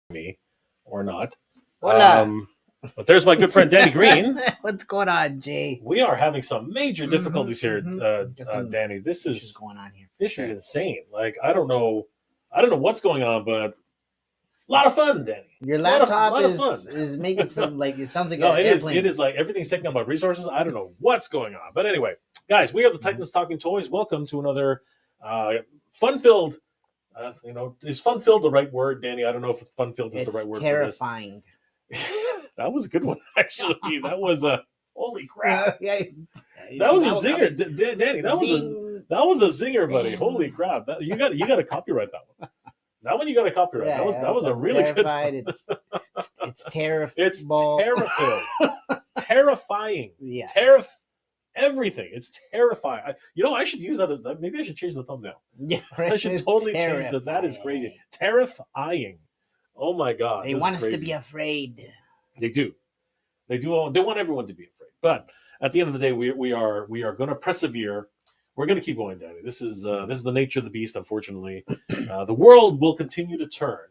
me or not. Hola. But there's my good friend Danny Green. What's going on, Jay? We are having some major difficulties here, Danny. This is going on here. This is insane. Like I don't know what's going on, but a lot of fun, Danny. Your laptop lot of fun. is making some like it sounds like no, an airplane. It is like everything's taking up my resources. I don't know what's going on, but anyway, guys, we are the Titans Talking Toys. Welcome to another fun-filled. Is fun-filled the right word, Danny? I don't know if fun-filled is the right word. Terrifying. For this. That was a good one, actually. That was a holy crap. Yeah, that was a zinger, Danny. That was a zinger, buddy. Holy crap! You got to copyright that one. That one you got to copyright. Yeah, that was a really good one. It's terrifying. It's terrifying. Yeah. Everything. It's terrifying. I should use that as that. Maybe I should change the thumbnail. Yeah, right. I should totally change that. That is crazy. Terrifying. Oh my God. They want us to be afraid. They do. They want everyone to be afraid. But at the end of the day, we are going to persevere. We're going to keep going, Danny. This is the nature of the beast. Unfortunately, the world will continue to turn,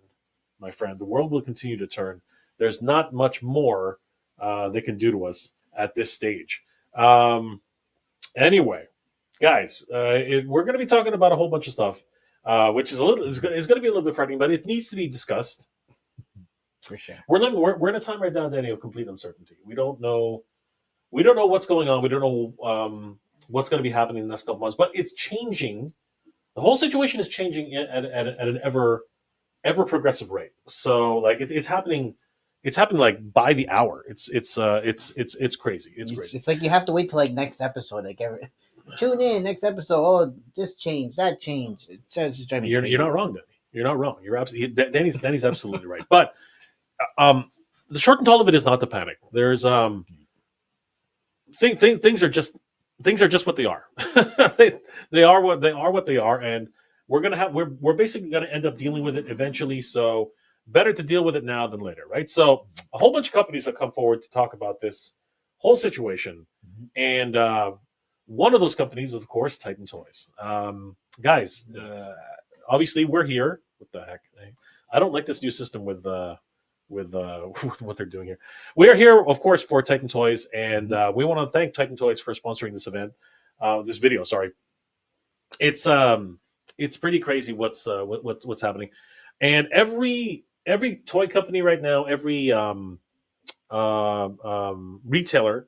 my friend. The world will continue to turn. There's not much more they can do to us at this stage. Anyway, guys, we're going to be talking about a whole bunch of stuff, which is is going to be a little bit frightening, but it needs to be discussed. For sure. We're in a time right now, Danny, of complete uncertainty. We don't know what's going on. We don't know what's going to be happening in the next couple months, but it's changing. The whole situation is changing at an ever progressive rate. So like it's happening. It's happening like by the hour. It's crazy. It's crazy. It's like you have to wait till like next episode. Like tune in next episode. Oh, this changed, that changed. It's just driving me crazy. You're not wrong, Danny. You're not wrong. You're absolutely Danny's absolutely right. But the short and tall of it is not to panic. There's things are just what they are. they are what they are, and we're basically gonna end up dealing with it eventually. So better to deal with it now than later, right? So a whole bunch of companies have come forward to talk about this whole situation, and one of those companies, of course, Titan Toys. Guys, obviously we're here. What the heck? I don't like this new system with what they're doing here. We are here, of course, for Titan Toys, and we want to thank Titan Toys for sponsoring this event, this video. Sorry, it's pretty crazy what's happening, and every toy company right now, every retailer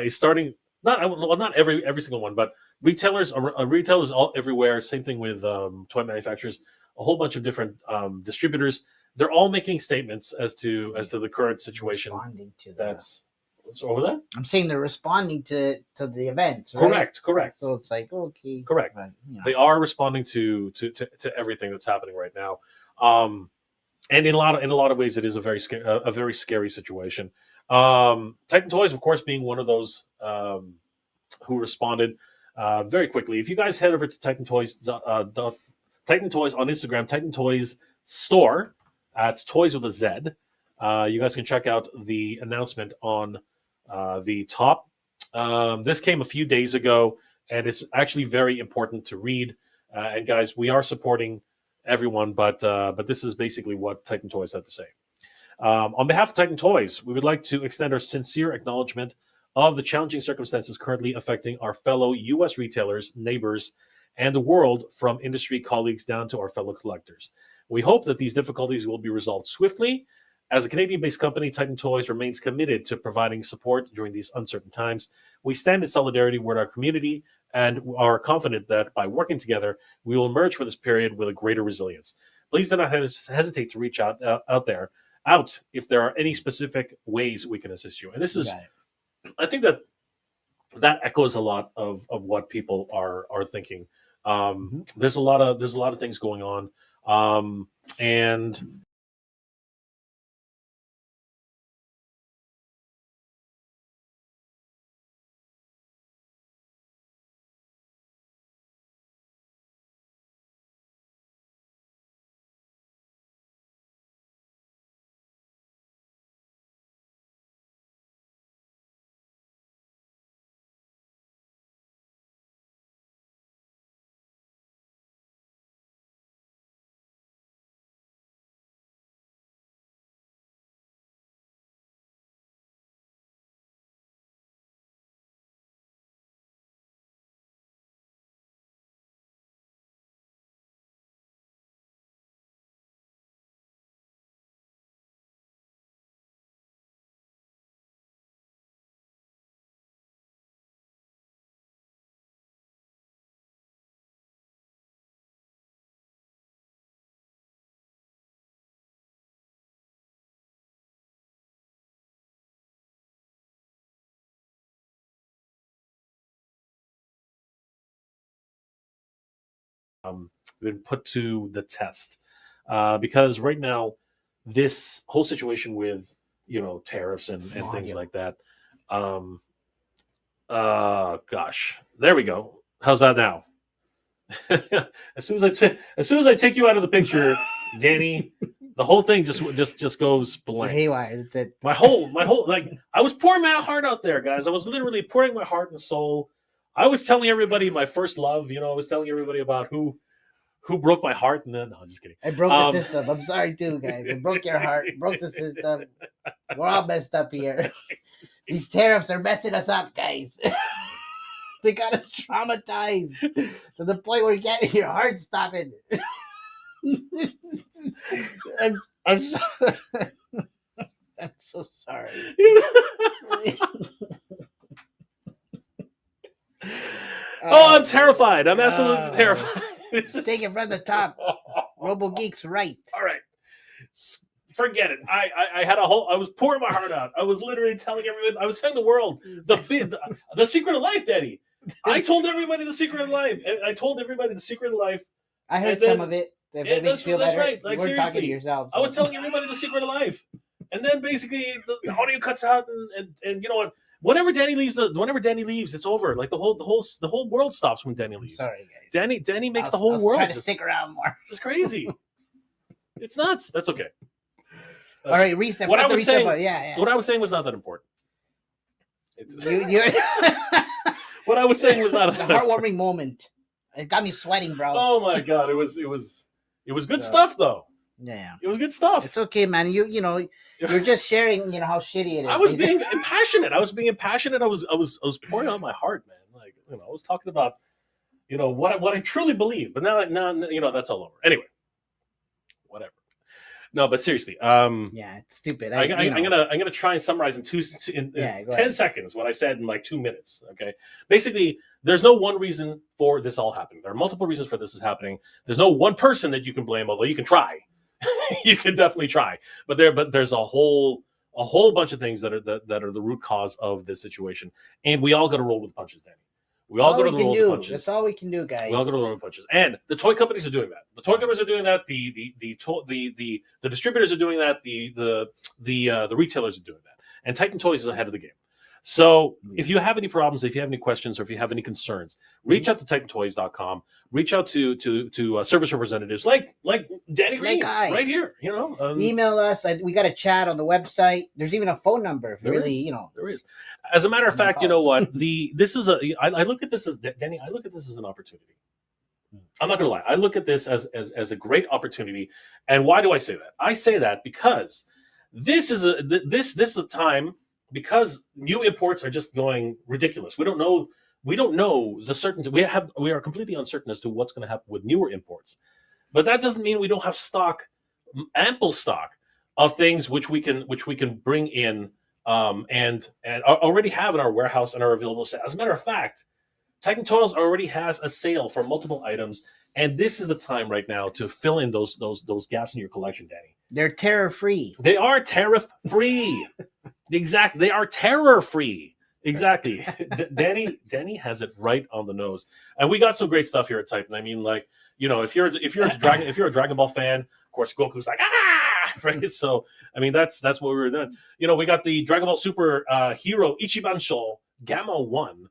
is starting. Not every single one, but retailers all everywhere. Same thing with toy manufacturers. A whole bunch of different distributors. They're all making statements as to the current situation. Responding to what's over that? I'm saying they're responding to the events. Right? Correct. So it's like okay, correct. But, They are responding to everything that's happening right now, and in a lot of ways, it is a very scary situation. Titan Toys, of course, being one of those who responded very quickly. If you guys head over to Titan Toys, Titan Toys on Instagram, Titan Toys Store. It's Toys with a Z. You guys can check out the announcement on the top. This came a few days ago, and it's actually very important to read. And guys, we are supporting everyone, but this is basically what Titan Toys had to say. On behalf of Titan Toys, we would like to extend our sincere acknowledgement of the challenging circumstances currently affecting our fellow U.S. retailers, neighbors, and the world, from industry colleagues down to our fellow collectors. We hope that these difficulties will be resolved swiftly. As a Canadian-based company, Titan Toys remains committed to providing support during these uncertain times. We stand in solidarity with our community and are confident that by working together, we will emerge from this period with a greater resilience. Please do not hesitate to reach out if there are any specific ways we can assist you. And this is, I think that echoes a lot of what people are thinking. There's a lot of things going on, and been put to the test because right now, this whole situation with tariffs and things like that. Gosh, there we go. How's that now? as soon as I take you out of the picture, Danny, the whole thing just goes blank. Haywire. That's it. My whole like I was pouring my heart out there, guys. I was literally pouring my heart and soul. I was telling everybody my first love. I was telling everybody about who broke my heart, and then no, I'm just kidding. I broke the system. I'm sorry too, guys. I broke your heart. Broke the system. We're all messed up here. These tariffs are messing us up, guys. They got us traumatized to the point where you're getting your heart stopping. I'm so, I'm so sorry. Oh, I'm terrified. I'm absolutely terrified. Take it from the top. Robo Geek's right. All right. Forget it. I had I was pouring my heart out. I was literally telling everyone. I was telling the world the secret of life, Daddy. I told everybody the secret of life. I told everybody the secret of life. I heard some of it. That's right. Like, you weren't seriously, talking to yourself. I was telling everybody the secret of life, and then basically the audio cuts out, and you know what? Whenever Danny leaves, it's over. Like the whole world stops when Danny leaves. I'm sorry, guys. Danny makes the whole world try to stick around more. It's crazy. It's nuts. That's okay. All right, reset. What I was saying, yeah. What I was saying was not that important. You What I was saying was not a heartwarming moment. It got me sweating, bro. Oh my god, it was good stuff though. Yeah, it was good stuff. It's okay, man. You're just sharing, how shitty it is. I was being impassionate. I was pouring out my heart, man. Like, I was talking about, what I truly believe. But now, that's all over. Anyway, whatever. No, but seriously, yeah, it's stupid. I'm gonna try and summarize in 10 seconds what I said in like 2 minutes. Okay, basically, there's no one reason for this all happening. There are multiple reasons for this is happening. There's no one person that you can blame, although you can try. You can definitely try, but there's a whole bunch of things that are the root cause of this situation, and we all got to roll with punches, Danny. We all got to roll with punches. That's all we can do, guys. We all got to roll with punches, and the toy companies are doing that. The toy companies are doing that. The distributors are doing that. The retailers are doing that, and Titan Toys is ahead of the game. So if you have any problems, if you have any questions, or if you have any concerns, reach out to TitanToys.com. Reach out to service representatives like Danny Green right here. Email us. We got a chat on the website. There's even a phone number. If there is. As a matter of fact, you know what? I look at this as Danny. I look at this as an opportunity. I'm not gonna lie. I look at this as a great opportunity. And why do I say that? I say that because this is a time. Because new imports are just going ridiculous. We don't know the certainty. We are completely uncertain as to what's going to happen with newer imports. But that doesn't mean we don't have ample stock of things which we can bring in and already have in our warehouse and are available. As a matter of fact, Titan Toys already has a sale for multiple items, and this is the time right now to fill in those gaps in your collection, Danny. They're tariff-free. They are tariff-free. Exactly. They are terror-free. Exactly. Danny has it right on the nose. And we got some great stuff here at Titan. I mean, like, if you're a Dragon Ball fan, of course Goku's like, right? So, I mean, that's what we were doing. We got the Dragon Ball Super Hero Ichiban Sho Gamma 1.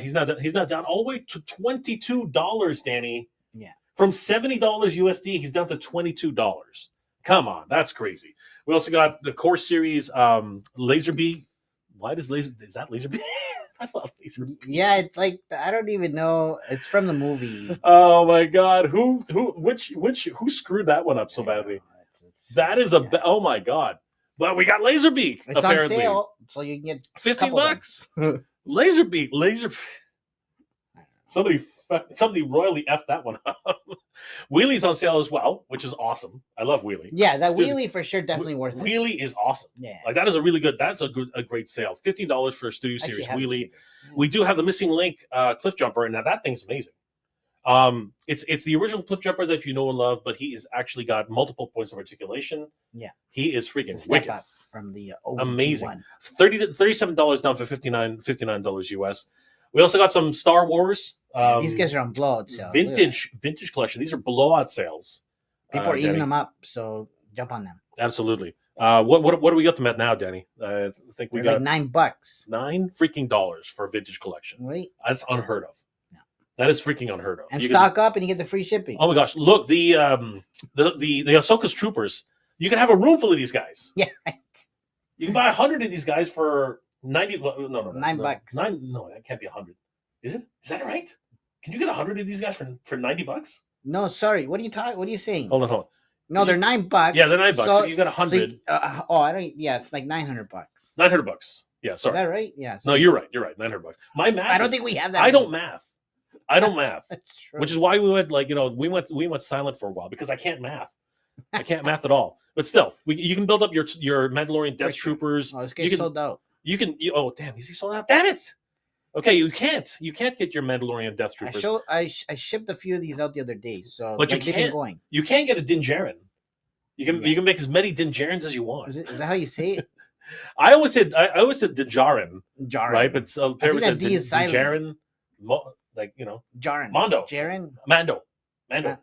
He's not down all the way to $22, Danny. Yeah. From $70 USD, he's down to $22. Come on, that's crazy. We also got the core series Laserbeak. Is that Laserbeak? That's not Laserbeak. Yeah, it's like I don't even know. It's from the movie. Oh my god, who screwed that one up so badly? That is oh my god. But we got Laserbeak. It's apparently on sale, so you can get $15. Laserbeak. Somebody royally effed that one up. Wheelie's on sale as well, which is awesome. I love Wheelie. Yeah, that Wheelie for sure, definitely worth it. Wheelie is awesome. Yeah, like that is a great sale. $15 for a Studio Series Wheelie. We do have the Missing Link Cliff Jumper, and now that thing's amazing. It's the original Cliff Jumper that you know and love, but he has actually got multiple points of articulation. Yeah, he is freaking step wicked. Up from the OG amazing. one. $37 down for $59 US. We also got some Star Wars. These guys are on blowout sales. Vintage collection. These are blowout sales. People are eating Danny. them up, so jump on them. Absolutely. What do we got them at now, Danny? I think we They're got like $9. $9 freaking for a vintage collection. Right? That's unheard of. Yeah. That is freaking unheard of. And stock up, and you get the free shipping. Oh my gosh! Look, the Ahsoka's troopers. You can have a room full of these guys. Yeah, right. You can buy 100 of these guys for 90. No, $9. No, that can't be 100. Is it? Is that right? Can you get 100 of these guys for $90? No, sorry. What are you saying? Hold on. No, they're $9. Yeah, they're $9. So you got 100. I don't. Yeah, it's like $900. $900. Yeah, sorry. Is that right? Yeah. No, you're right. $900. My math. I don't think we have that. I don't math. That's true. Which is why we went we went silent for a while because I can't math. I can't math at all. But still, you can build up your Mandalorian Death Troopers. Oh, this guy's sold out. Oh, damn, is he sold out? Damn it! Okay, you can't get your Mandalorian Death Troopers. I shipped a few of these out the other day, so but you can't. You can't get a Din Djarin. You can make as many Din Djarins as you want. Is that how you say it? I always said Din Djarin, right? But I think that D is silent. Djarin, Djarin. Mondo. Djarin. Mando. We're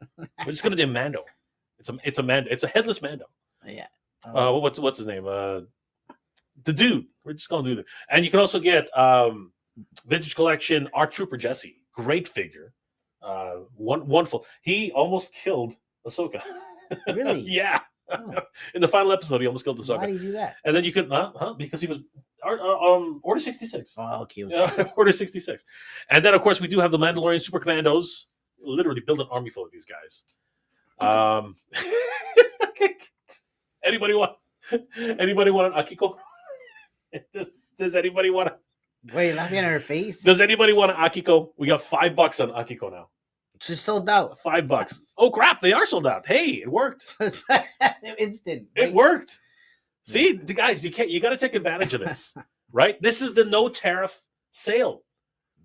just gonna do Mando. It's a Mando. It's a headless Mando. Yeah. What's his name? The dude. We're just gonna do that. And you can also get vintage collection ARC Trooper Jesse. Great figure. Wonderful. He almost killed Ahsoka. Really? Yeah. Oh. In the final episode, he almost killed Ahsoka. Why did he do that? And then you could, because he was Order 66. Oh, okay. Order 66. And then, of course, we do have the Mandalorian Super Commandos. Literally build an army full of these guys. Anybody want an Akiko? Does anybody want a... Wait, laughing at her face? Does anybody want an Akiko? We got $5 on Akiko now. She's sold out. $5. Oh crap! They are sold out. Hey, it worked. Instant. It worked. See, the guys, you got to take advantage of this, right? This is the no tariff sale.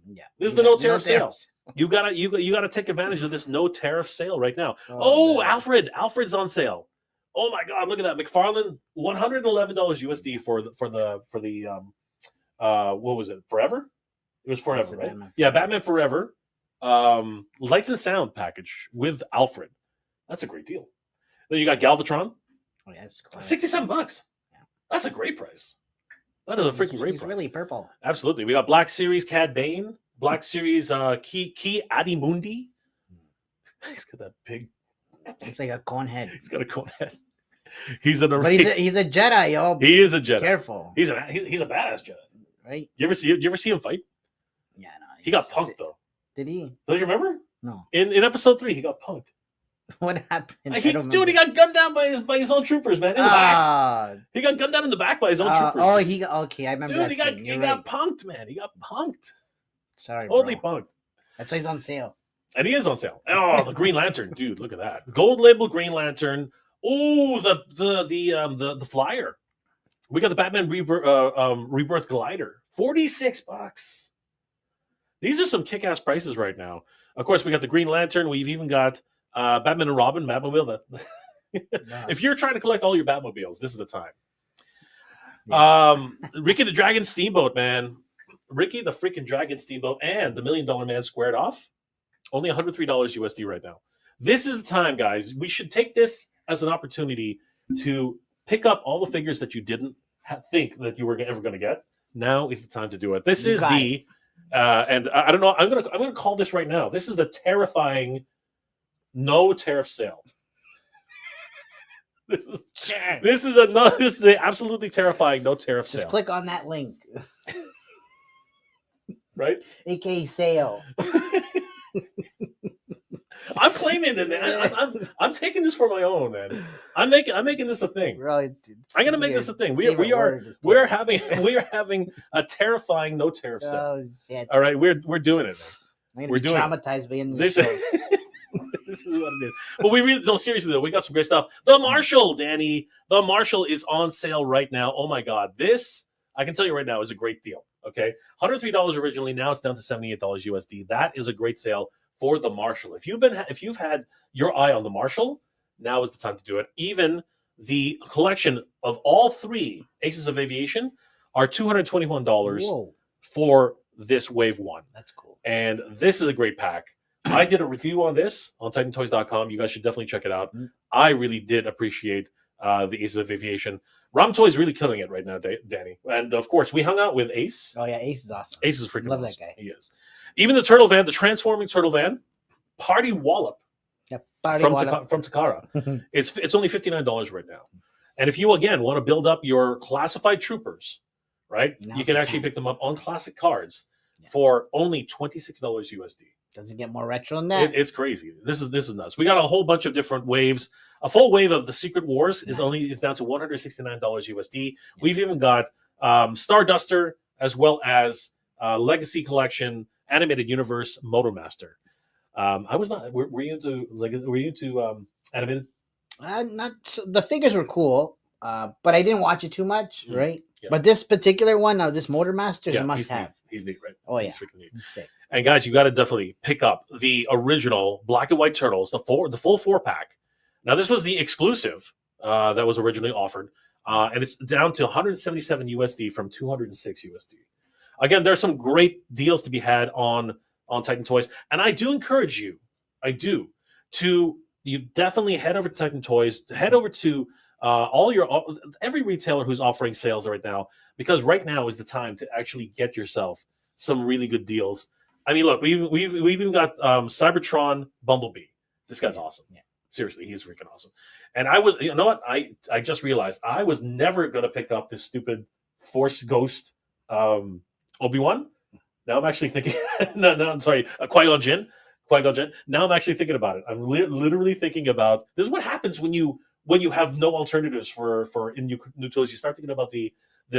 Yeah, this is the no tariff sale. You gotta take advantage of this no tariff sale right now. Oh, Alfred's on sale. Oh my God, look at that. McFarlane, $111 USD for the what was it? Forever? It was Forever, right? Batman Forever. Lights and sound package with Alfred. That's a great deal. Then you got Galvatron. Oh yeah, it's cool. $67. Yeah. That's a great price. That is a freaking great price. It's really purple. Absolutely. We got Black Series Cad Bane, Black Series Ki Adimundi. He's got that big. It's like a cone head. He's got a cone head. He's a Jedi, yo. He is a Jedi. Careful. He's a badass Jedi. Right? You ever see him fight? Yeah, no. He got punked though. Did he? Don't you remember? No. In episode 3, he got punked. What happened? He got gunned down by his own troopers, man. In the back. He got gunned down in the back by his own troopers. Oh, okay. I remember that. He got punked, man. He got punked. Sorry, totally punked. That's why he's on sale. And he is on sale. Oh, the Green Lantern, dude! Look at that gold label Green Lantern. Oh, the flyer. We got the Batman Rebirth glider. $46. These are some kick-ass prices right now. Of course, we got the Green Lantern. We've even got Batman and Robin, Batmobile. If you're trying to collect all your Batmobiles, this is the time. Yeah. Ricky the Dragon Steamboat, man. Ricky the freaking Dragon Steamboat and the $1 Million Man squared off. Only $103 USD right now. This is the time, guys. We should take this as an opportunity to pick up all the figures that you didn't think that you were ever going to get. Now is the time to do it. This is the... and I don't know. I'm gonna call this right now. This is the terrifying no tariff sale. This is the absolutely terrifying no tariff sale. Just click on that link. Right? AKA sale. I'm claiming it, man. I'm taking this for my own, man. I'm making this a thing. Really, I'm gonna make this a thing. We're having a terrifying no tariff sale. Oh shit! All right, we're doing it. We're doing traumatized by this. This is what it is. But we really, no, seriously though, we got some great stuff. The Marshall, Danny. The Marshall is on sale right now. Oh my God, this I can tell you right now is a great deal. Okay, $103 originally. Now it's down to $78 USD. That is a great sale for the Marshall. If you've had your eye on the Marshall, now is the time to do it. Even the collection of all 3 Aces of Aviation are $221 for this Wave 1. That's cool. And this is a great pack. I did a review on this on TitanToys.com. You guys should definitely check it out. I really did appreciate the Aces of Aviation. Ram Toys really killing it right now, Danny. And of course, we hung out with Ace. Oh yeah, Ace is awesome. Ace is freaking Love awesome. that guy. He is. Even the turtle van, the transforming turtle van, Party Wallop from Takara. It's only $59 right now. And if you again want to build up your classified troopers, right? You can actually pick them up on classic cards for only $26 USD. Doesn't get more retro than that. It's crazy. This is nuts. We got a whole bunch of different waves. A full wave of the Secret Wars is down to $169 USD. We've even got Starduster as well as Legacy Collection Animated Universe Motormaster. I was not. Were you into animated? Not so, the figures were cool, but I didn't watch it too much, right? Yeah. But this particular one, now this Motormaster, is a must-have. He's neat, right? Oh yeah, he's freaking neat. He's sick. And guys, you got to definitely pick up the original Black and White Turtles, the full 4-pack. Now, this was the exclusive that was originally offered, and it's down to 177 USD from 206 USD. Again, there's some great deals to be had on Titan Toys, and I do encourage you, you definitely head over to Titan Toys, head over to every retailer who's offering sales right now, because right now is the time to actually get yourself some really good deals. I mean, look, we've even got Cybertron Bumblebee. This guy's awesome. Yeah. Seriously, he's freaking awesome. And you know what? I just realized I was never gonna pick up this stupid Force Ghost Obi-Wan. Now I'm actually thinking. no, I'm sorry, Qui-Gon Jinn. Now I'm actually thinking about it. I'm literally thinking about this. Is what happens when you have no alternatives for in new toys. You start thinking about the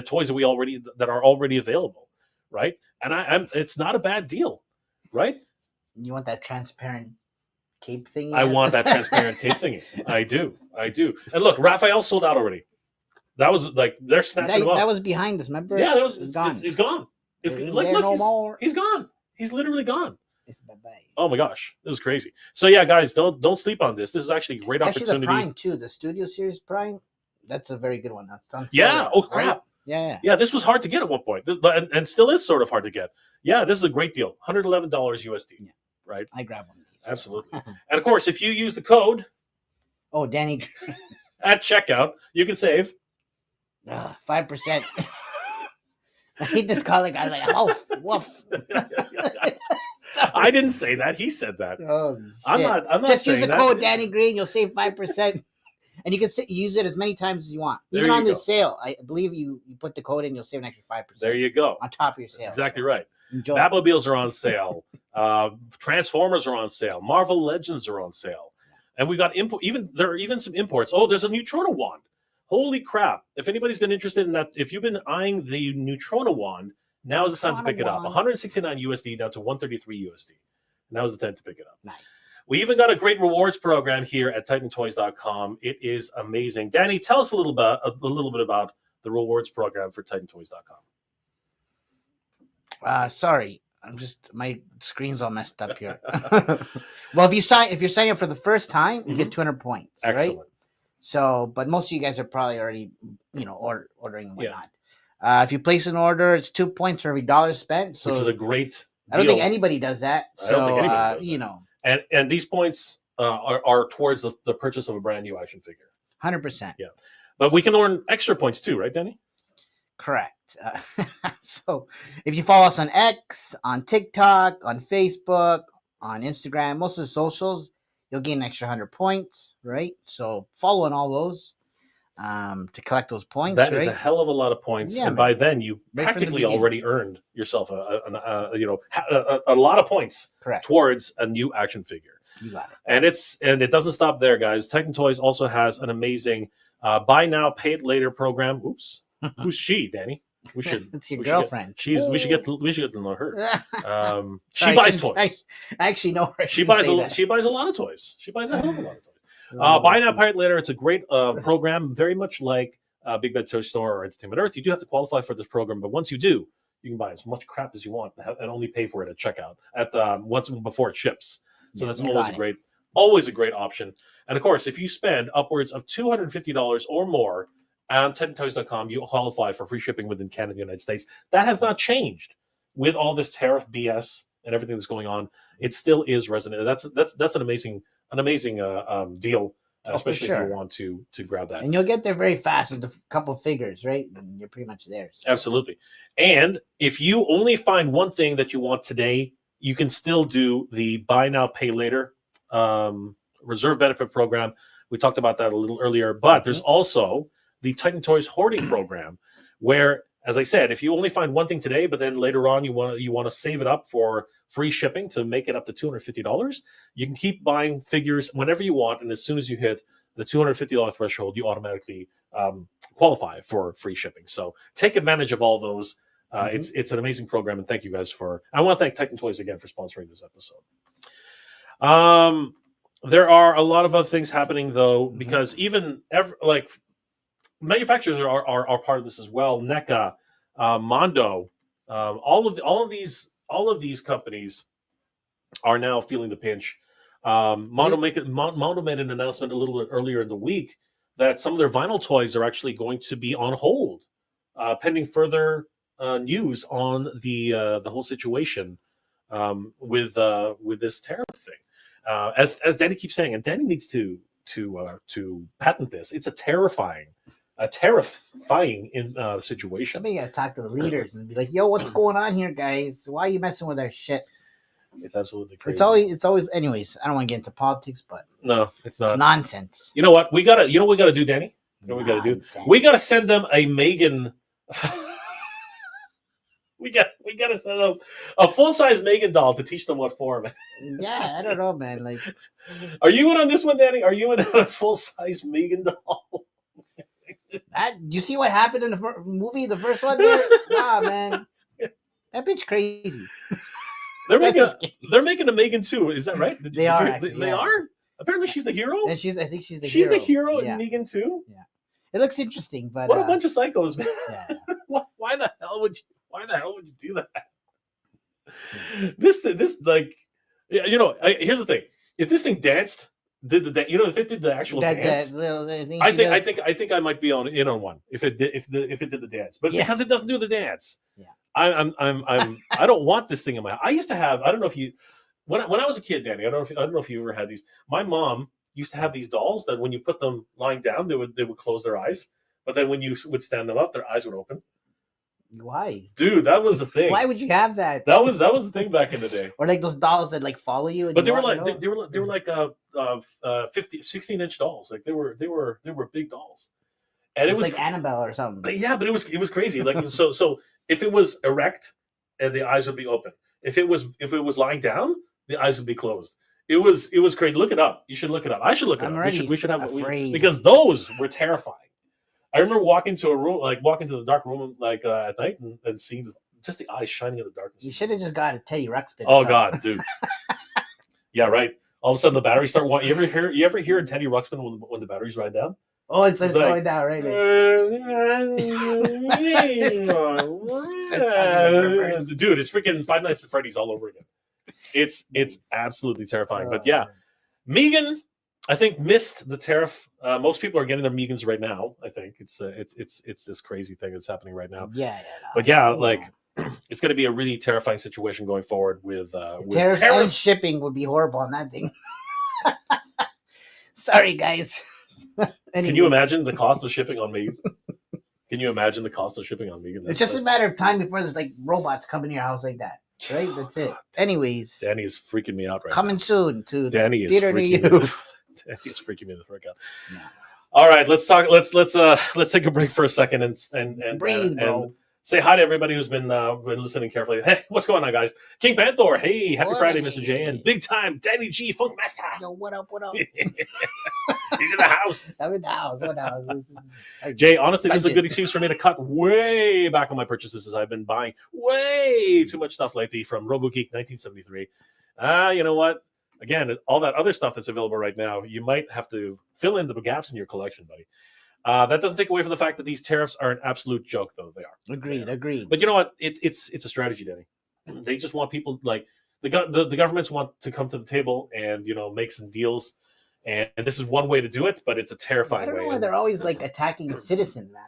toys that are already available, right? And it's not a bad deal, right? You want that transparent cape thingy? I want that transparent cape thingy. I do. And look, Raphael sold out already. That was like they're snatching him up. That was behind us, remember? Yeah, it's gone. He's gone. He's gone. He's literally gone. Bye-bye. Oh my gosh, this is crazy. So yeah, guys, don't sleep on this. This is actually a great opportunity. The Prime too, the Studio Series Prime. That's a very good one. That's on sale, yeah. Oh crap. Right? Yeah. Yeah, this was hard to get at one point, and still is sort of hard to get. Yeah, this is a great deal. $111 USD. Yeah. Right. I grab one of these. Absolutely. And of course, if you use the code, Danny, at checkout, you can save 5%. I hate this calling. I like woof. I didn't say that. He said that. Oh, shit. I'm not. Just saying use the that. code Danny Green. You'll save 5%, and you can use it as many times as you want. Even on this sale, I believe you put the code in, you'll save an extra 5%. There you go. On top of your sale. That's exactly right. Enjoy. Batmobiles are on sale. Transformers are on sale. Marvel Legends are on sale, and we got there are even some imports. Oh, there's a Neutrona wand. Holy crap! If anybody's been interested in that, if you've been eyeing the Neutrona wand, now is the time to pick it up. 169 USD down to 133 USD. Now's the time to pick it up. Nice. We even got a great rewards program here at TitanToys.com. It is amazing. Danny, tell us a little bit about the rewards program for TitanToys.com. Sorry, my screen's all messed up here. Well, if you're signing up for the first time, you get 200 points. Excellent. Right? So, but most of you guys are probably already, ordering and whatnot. Yeah. If you place an order, it's 2 points for every $1 spent. So which is a great deal. I don't think anybody does that. So, I don't think anybody does that. And these points are towards the purchase of a brand new action figure. 100%. Yeah. But we can earn extra points too, right, Danny? Correct. So if you follow us on X, on TikTok, on Facebook, on Instagram, most of the socials, you'll gain an extra 100 points, right? So follow on all those to collect those points. That is a hell of a lot of points, and by then you practically already earned yourself a lot of points towards a new action figure. You got it. And it doesn't stop there, guys. Titan Toys also has an amazing buy now, pay it later program. Oops, who's she, Danny? It's your girlfriend. We should get to know her. She buys toys. I actually know her. She buys a lot of toys. She buys a hell of a lot of toys. Buy now, pay it later. It's a great program, very much like Big Bad Toy Store or Entertainment Earth. You do have to qualify for this program, but once you do, you can buy as much crap as you want and only pay for it at checkout once before it ships. So that's always a great option. And of course, if you spend upwards of $250 or more on TitanToys.com, you qualify for free shipping within Canada and the United States. That has not changed with all this tariff BS and everything that's going on, it still is resonant. That's an amazing deal, Oh, for especially if you sure. want to grab that. And you'll get there very fast with a couple figures, right? And you're pretty much there. So. Absolutely. And if you only find one thing that you want today, you can still do the buy now, pay later reserve benefit program. We talked about that a little earlier, but there's also the Titan Toyz hoarding program, where, as I said, if you only find one thing today, but then later on you want to save it up for free shipping to make it up to $250, you can keep buying figures whenever you want, and as soon as you hit the $250 threshold, you automatically qualify for free shipping. So take advantage of all those. It's an amazing program, and thank you guys for. I want to thank Titan Toyz again for sponsoring this episode. There are a lot of other things happening though, because even like manufacturers are part of this as well. NECA, Mondo, all of these companies are now feeling the pinch. Mondo made an announcement a little bit earlier in the week that some of their vinyl toys are actually going to be on hold, pending further news on the whole situation with this tariff thing. As Danny keeps saying, and Danny needs to patent this. It's a terrifying situation. Somebody got to talk to the leaders and be like, "Yo, what's going on here, guys? Why are you messing with our shit?" It's absolutely crazy. It's always. Anyways, I don't want to get into politics, but no, it's not. It's nonsense. You know what? We gotta do, Danny. You know what we gotta do? We gotta send them a Megan. We gotta send them a full-size Megan doll to teach them what form. Yeah, I don't know, man. Like, are you in on this one, Danny? Are you in on a full-size Megan doll? You see what happened in the movie, the first one? There? Nah, man, that bitch crazy. They're making a Megan too. Is that right? They are. They are. Apparently, she's the hero. And I think she's the hero. She's the hero in Megan too. Yeah, it looks interesting, but what a bunch of psychos, man. Yeah. Why the hell would you do that? This like, you know. Here's the thing: if this thing danced, if it did the actual dance, I think I might be in on one if it did the dance, but because it doesn't do the dance, I don't want this thing in my. I used to have. I don't know if you when I was a kid, Danny. I don't know if you ever had these. My mom used to have these dolls that when you put them lying down, they would close their eyes, but then when you would stand them up, their eyes would open. Why, dude? That was the thing. Why would you have that? That was the thing back in the day. Or like those dolls that like follow you. And but they were like 16-inch dolls. Like they were big dolls, and it was like Annabelle or something. But yeah, but it was crazy. Like so if it was erect, and the eyes would be open. If it was lying down, the eyes would be closed. It was crazy. Look it up. You should look it up. I should look it up. We should have because those were terrifying. I remember walking to the dark room at night and seeing just the eyes shining in the darkness. You should have just got a Teddy Ruxpin. Oh God, dude. Yeah, right. All of a sudden the batteries start. You ever hear a Teddy Ruxpin when the batteries ride down? Oh, it's like going down, right? Dude, it's freaking Five Nights at Freddy's all over again. It's absolutely terrifying. But yeah, Megan, I think missed the tariff. Most people are getting their Megans right now. I think it's this crazy thing that's happening right now. Yeah. But yeah, like it's going to be a really terrifying situation going forward with tariff and shipping would be horrible on that thing. Sorry, guys. Anyway. Can you imagine the cost of shipping on Megan? Can you imagine the cost of shipping on Megan? It's just a matter of time before there's like robots coming to your house like that. Right? That's it. Anyways. Danny is freaking me out right coming now. Soon to Danny is theater near you. Danny is freaking me the frick out. Yeah. All right, let's talk. Let's take a break for a second and breathe, bro. Say hi to everybody who's been listening carefully. Hey, what's going on, guys? King Panther, hey, happy Friday, Mr. J, and big time Danny G, Funk Master. Yo, what up? He's in the house. I'm in the house. What up? Jay, honestly, this is a good excuse for me to cut way back on my purchases as I've been buying way too much stuff lately from RoboGeek 1973. You know what? Again, all that other stuff that's available right now, you might have to fill in the gaps in your collection, buddy. That doesn't take away from the fact that these tariffs are an absolute joke, though. They are. Agreed. But you know what? It's a strategy, Danny. They just want people like the governments want to come to the table and make some deals, and this is one way to do it. But it's a terrifying way. I don't know why they're always like attacking citizens, man.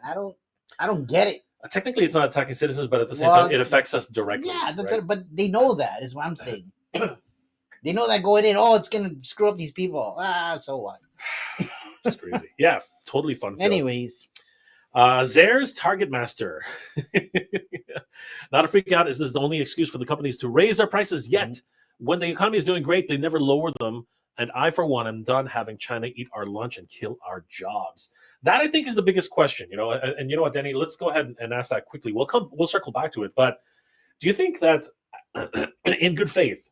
I don't get it. Technically, it's not attacking citizens, but at the same Well, time, it affects us directly. Yeah, that's right? it, but they know that is what I'm saying. They know that going in, oh, it's gonna screw up these people. So what? It's crazy. Yeah, totally fun. Anyways, Zare's Target Master. Not a freak out. Is this the only excuse for the companies to raise their prices yet? When the economy is doing great, they never lower them. And I, for one, am done having China eat our lunch and kill our jobs. That, I think, is the biggest question. And you know what, Danny? Let's go ahead and ask that quickly. We'll circle back to it. But do you think that, in good faith,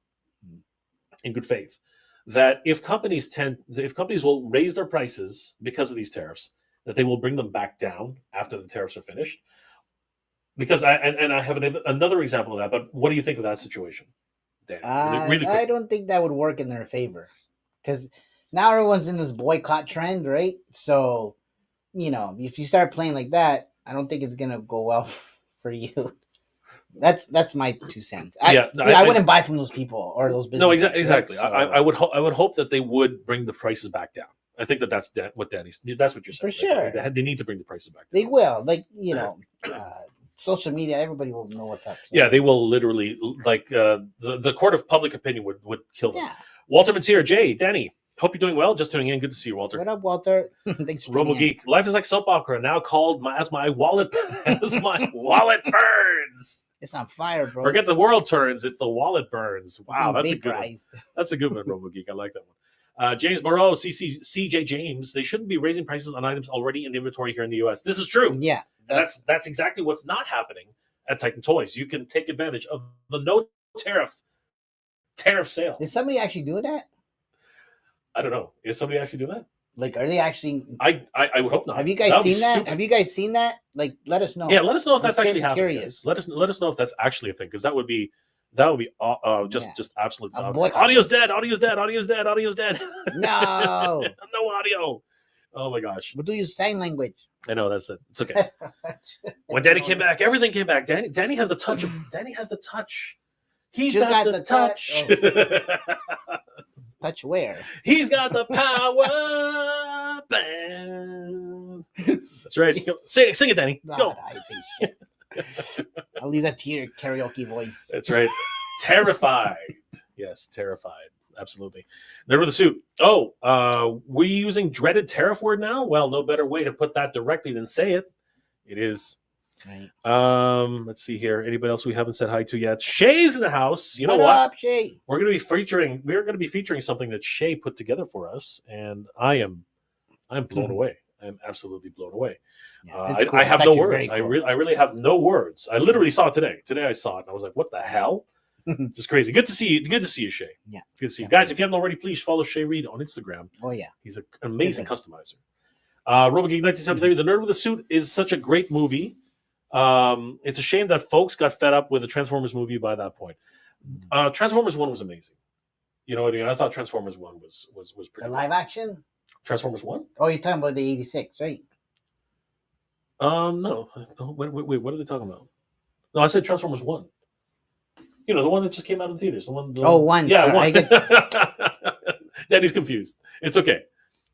that if companies will raise their prices because of these tariffs, that they will bring them back down after the tariffs are finished? Because I have another example of that. But what do you think of that situation, Danny? Really quick. I don't think that would work in their favor, because now everyone's in this boycott trend, right? So, if you start playing like that, I don't think it's gonna go well for you. That's my 2 cents. I wouldn't buy from those people or those businesses. No, exactly. Right? I would hope that they would bring the prices back down. I think that's what Danny's. That's what you're saying. For sure, they need to bring the prices back down. They will, social media. Everybody will know what's up. So. Yeah, they will literally, the court of public opinion would kill them. Yeah. Walter Matsier, Jay, Danny. Hope you're doing well. Just tuning in. Good to see you, Walter. What up, Walter? Thanks for Robo Geek. Life is like soap opera, now called as my wallet burns. It's on fire, bro. Forget the world turns. It's the wallet burns. Wow, that's a good one. Vaporized. That's a good one, Robo Geek. I like that one. James Moreau, CJ James. They shouldn't be raising prices on items already in the inventory here in the U.S. This is true. Yeah. That's exactly what's not happening at Titan Toys. You can take advantage of the no tariff sale. Is somebody actually doing that? I don't know. Is somebody actually doing that? Like, are they actually? I would hope not. Have you guys seen that? Stupid. Have you guys seen that? Like, let us know. Yeah, let us know if that's actually happening. Curious. Let us know if that's actually a thing, because that would be just absolute. Audio's dead. Audio's dead. No. No audio. Oh my gosh. We'll do your sign language. I know, that's it. It's okay. When Danny came back, everything came back. Danny has the touch. Danny has the touch. He's got the touch. Oh. Touch where? He's got the power band. That's right. Sing it, Danny. Go. I say shit. I'll leave that to your karaoke voice. That's right. Terrified. Yes, terrified. Absolutely. There with the suit. Oh, we using dreaded tariff word now? Well, no better way to put that directly than say it. It is. Right. Let's see here. Anybody else we haven't said hi to yet? Shay's in the house. You know what? Up, Shay? We're going to be featuring something that Shay put together for us, and I'm blown away. I'm absolutely blown away. Yeah, cool. I have no words. Cool. I really have no words. I literally saw it today. Today I saw it, and I was like, "What the hell?" Just crazy. Good to see you. Good to see you, Shay. Yeah. Good to see you guys. If you haven't already, please follow Shay Reed on Instagram. Oh yeah, he's an amazing customizer. RoboGeek 1973. The Nerd with a Suit is such a great movie. It's a shame that folks got fed up with the Transformers movie by that point. Transformers 1 was amazing. You know what I mean? I thought Transformers 1 was pretty the live action? Transformers 1? Oh, you're talking about the 86, right? No. Wait, what are they talking about? No, I said Transformers 1. You know, the one that just came out in theaters. One. Yeah, sorry, one. Danny's confused. It's okay.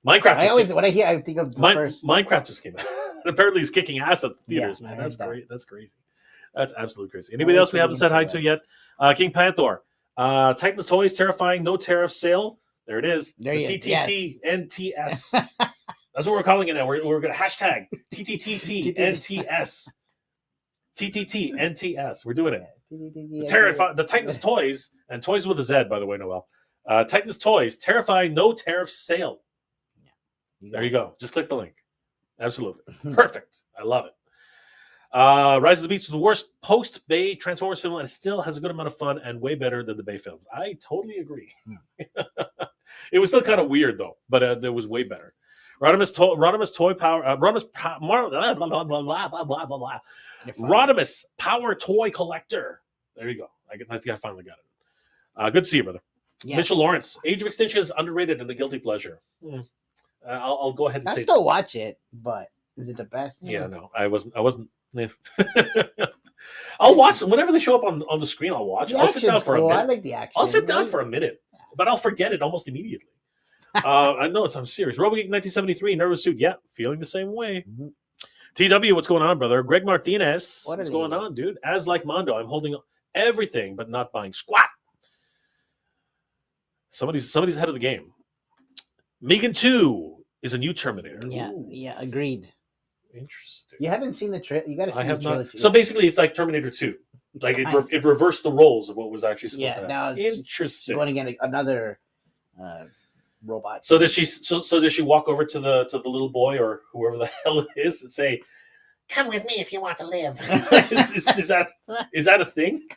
Minecraft. When I hear, I think of the first. Minecraft just came out. Apparently, he's kicking ass at the theaters, man. That's great. That's crazy. That's absolutely crazy. Anybody else we haven't said hi to yet? King Panther. Titans Toys, terrifying, no tariff sale. There it is. There the TTT NTS. That's what we're calling it now. We're going to hashtag TTTT NTS. TTT NTS. We're doing it. The Titans Toys, and Toys with a Z, by the way, Noel. Titans Toys, terrifying, no tariff sale. There you go. Just click the link. Absolutely. Perfect. I love it. Rise of the Beasts was the worst post-Bay Transformers film, and it still has a good amount of fun and way better than the Bay films. I totally agree. It was still kind of weird, though, but it was way better. Rodimus Toy Power... Rodimus Power Toy Collector. There you go. I think I finally got it. Good to see you, brother. Yes. Mitchell Lawrence. Age of Extinction is underrated and a guilty pleasure. I'll go ahead and say... I still watch it, but is it the best? Yeah, no. I wasn't... I'll watch them. Whenever they show up on the screen, I'll watch it. I'll sit down for a minute. I like the action. I'll sit down for a minute, but I'll forget it almost immediately. I know I'm serious. RoboGeek 1973, Nervous Suit. Yeah, feeling the same way. TW, what's going on, brother? Greg Martinez, What are what's going they? on, dude? As like Mondo, I'm holding everything but not buying squat. Somebody's ahead of the game. Megan 2 is a new Terminator. Yeah, Ooh, yeah, agreed. interesting. You haven't seen the trailer. You got to see I the have trailer. not. So basically, it's like Terminator 2. Like it reversed the roles of what was actually supposed to happen. now Interesting. she's going to get another robot. So does she? So does she walk over to the little boy or whoever the hell it is and say, "Come with me if you want to live"? is that a thing?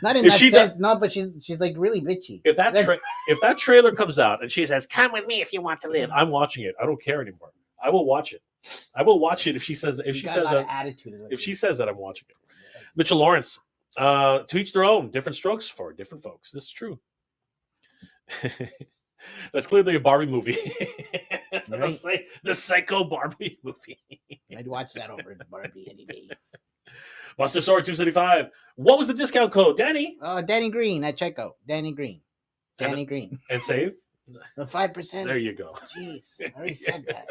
Not in If that she sense, no, but she's like really bitchy. If that trailer comes out and she says, "Come with me if you want to live," I'm watching it. I don't care anymore. I will watch it. I will watch it if she says She's got a lot of attitude. If she says that, I'm watching it. Mitchell Lawrence. To each their own. Different strokes for different folks. This is true. That's clearly a Barbie movie. Right. The psycho Barbie movie. I'd watch that over Barbie any day. Buster Sword 275. What was the discount code, Danny? Danny Green at checkout. Danny Green. Danny Green. And save? The 5%. There you go. Jeez, I already said that.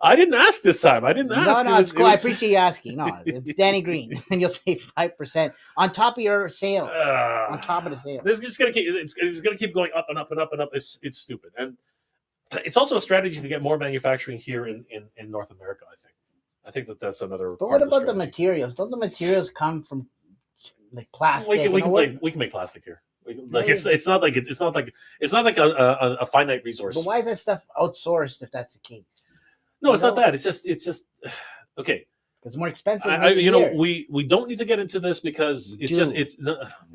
I didn't ask this time. I didn't ask. No, it's cool. I appreciate you asking. No, it's Danny Green, and you'll save 5% on top of your sale. On top of the sale. This is just gonna keep. It's gonna keep going up and up and up and up. It's stupid, and it's also a strategy to get more manufacturing here in North America. I think that's another. But what about the materials? Don't the materials come from like plastic? We can make plastic here. Like it's not like a finite resource. But why is that stuff outsourced if that's the case? No, it's not that. It's just okay. It's more expensive. We don't need to get into this because we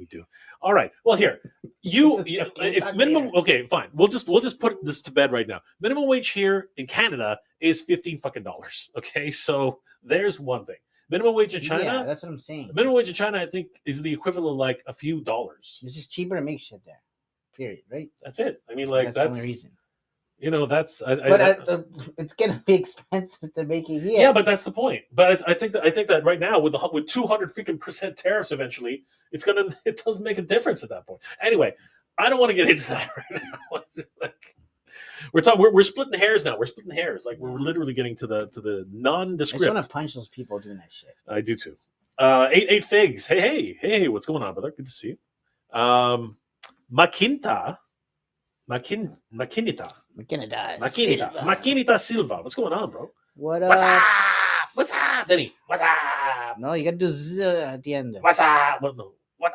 do. All right. Well, here if minimum. Okay, fine. We'll just put this to bed right now. Minimum wage here in Canada is $15 fucking. Okay, so there's one thing. Minimum wage in China. Yeah, that's what I'm saying. Minimum wage in China, I think, is the equivalent of like a few dollars. It's just cheaper to make shit there. Period. Right. That's it. I mean, like that's the only reason. That's. It's gonna be expensive to make it here. Yeah, but that's the point. But I think that right now with 200% tariffs, eventually it doesn't make a difference at that point. Anyway, I don't want to get into that right now. We're splitting hairs now. We're splitting hairs. Like we're literally getting to the nondescript. I just want to punch those people doing that shit. I do too. 88 Figs. Hey, what's going on, brother? Good to see you. Makinita Silva. What's going on, bro? What up? What's up? What's up, Denny? What's up? No, you gotta do z at the end. What's up? What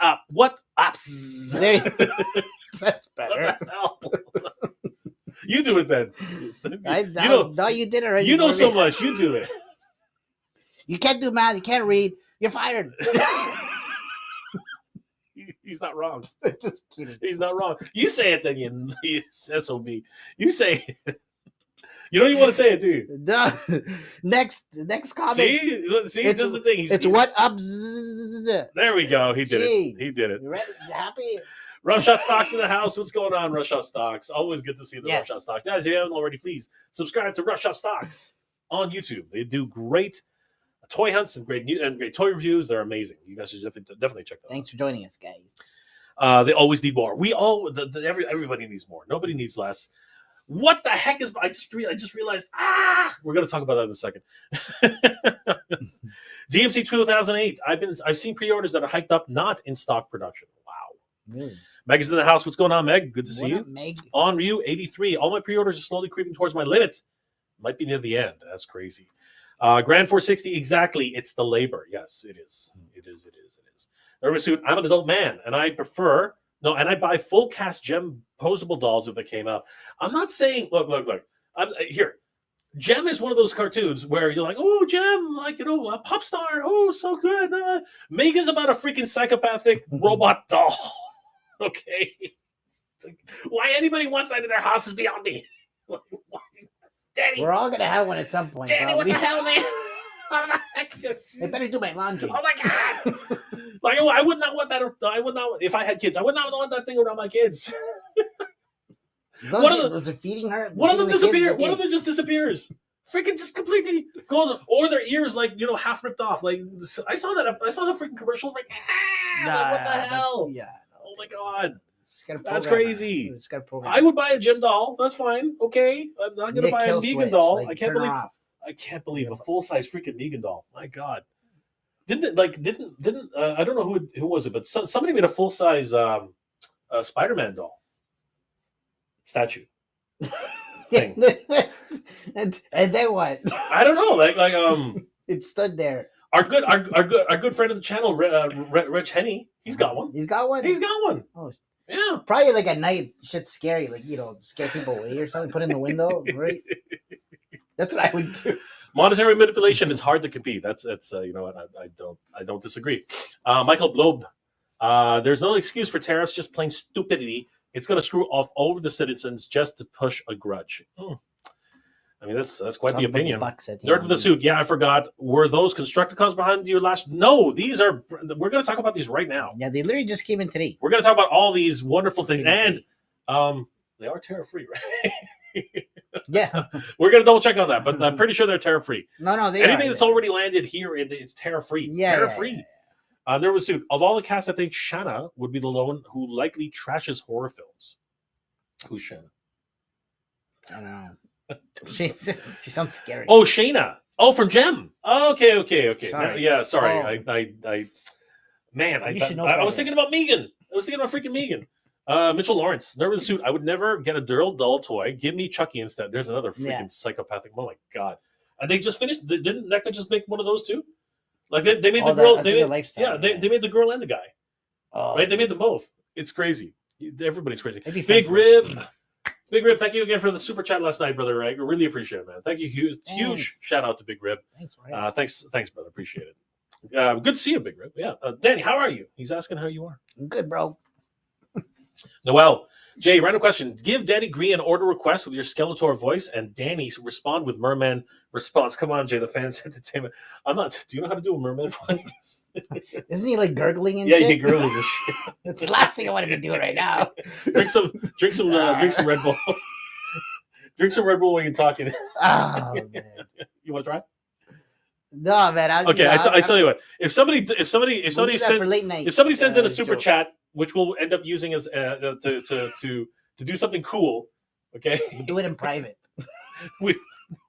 up? What up? That's better. What the hell? You do it then. You did it already. You know so much. You do it. You can't do math. You can't read. You're fired. He's not wrong. Just kidding. He's not wrong. You say it then, you SOB. You say it. You don't even want to say it, do you? Next comment. See, this is the thing. It's what up. There we go. He did it. He did it. You ready? You happy? Rough Shot Stocks in the house. What's going on, Rough Shot Stocks? Always good to see the Rough Shot Stocks. Guys, if you haven't already, please subscribe to Rough Shot Stocks on YouTube. They do great toy hunts and great toy reviews. They're amazing. You guys should definitely check them out. Thanks for joining us, guys. They always need more. Everybody needs more. Nobody needs less. What the heck is? I just realized. We're gonna talk about that in a second. DMC 2008. I've seen pre-orders that are hiked up, not in stock production. Wow. Really? Meg is in the house. What's going on, Meg? Good to see you. Meg? On Ryu 83. All my pre-orders are slowly creeping towards my limit. Might be near the end. That's crazy. Grand 460. Exactly. It's the labor. Yes, it is. It is. Nervous Suit. I'm an adult man, and I buy full cast gem posable dolls if they came out. I'm not saying. Look. Here. Gem is one of those cartoons where you're like, oh, Gem, a pop star. Oh, so good. Mega's about a freaking psychopathic robot doll. Okay. Why anybody wants that in their house is beyond me. Danny. We're all going to have one at some point. Danny, probably. what the hell, man? I better do my laundry. Oh, my God. I would not want that. If I had kids, I would not want that thing around my kids. Was it feeding her? One of them disappears. One of them just disappears. Freaking just completely goes, or their ears half ripped off. Like I saw that. I saw the freaking commercial. Like, what the hell? Yeah. Oh my God. That's crazy. It's got a program. I would buy a gym doll. That's fine. Okay, I'm not gonna buy a Negan doll. Like, I can't believe a full size freaking Negan doll. My God, didn't I don't know who was it, but somebody made a full size Spider-Man doll statue thing. and then what? I don't know. It stood there. Our good friend of the channel, Rich Henny. He's got one. He's got one. He's got one. Oh, yeah. Probably like at night, shit's scary. Like, scare people away or something. Put in the window, right? That's what I would do. Monetary manipulation is hard to compete. That's you know what, I don't disagree. Michael Blob, there's no excuse for tariffs, just plain stupidity. It's going to screw off all of the citizens just to push a grudge. I mean, that's quite the opinion. Third of the suit. Yeah, I forgot. Were those Constructicons behind your last? No, these are. We're going to talk about these right now. Yeah, they literally just came in today. We're going to talk about all these wonderful things, and they are tariff free, right? Yeah, we're going to double check on that, but I'm pretty sure they're tariff free. No, anything that's already landed here, it's tariff free. Yeah, tariff free. There was suit. Of all the cast, I think Shanna would be the one who likely trashes horror films. Who's Shanna? I don't know. She sounds scary. Oh, Shayna. Oh, from Gem. Oh, okay. Sorry. Sorry. Oh. I was thinking about Megan. I was thinking about freaking Megan. Mitchell Lawrence. Nervous suit. I would never get a doll toy. Give me Chucky instead. There's another freaking psychopathic. Oh my God. And they just finished. Didn't NECA just make one of those too? Like they made the girl. They made the girl and the guy. Oh, right. They made them both. It's crazy. Everybody's crazy. Big Rib. Big Rib, thank you again for the super chat last night, brother. I really appreciate it, man. Thank you. Huge shout out to Big Rib. Thanks, thanks, brother. Appreciate it. Good to see you, Big Rib. Yeah. Danny, how are you? He's asking how you are. I'm good, bro. Noel, Jay, random question. Give Danny Green an order request with your Skeletor voice, and Danny respond with Merman response. Come on, Jay, the fans' entertainment. I'm not. Do you know how to do a Merman voice? Isn't he like gurgling and shit? Yeah, he gurgles and shit. That's the last thing I want to be doing right now. Drink some Red Bull. Drink some Red Bull when you're talking. Oh man, you want to try? No, man. I tell you what. If somebody sends in a super chat, which we'll end up using as to do something cool, okay? We'll do it in private.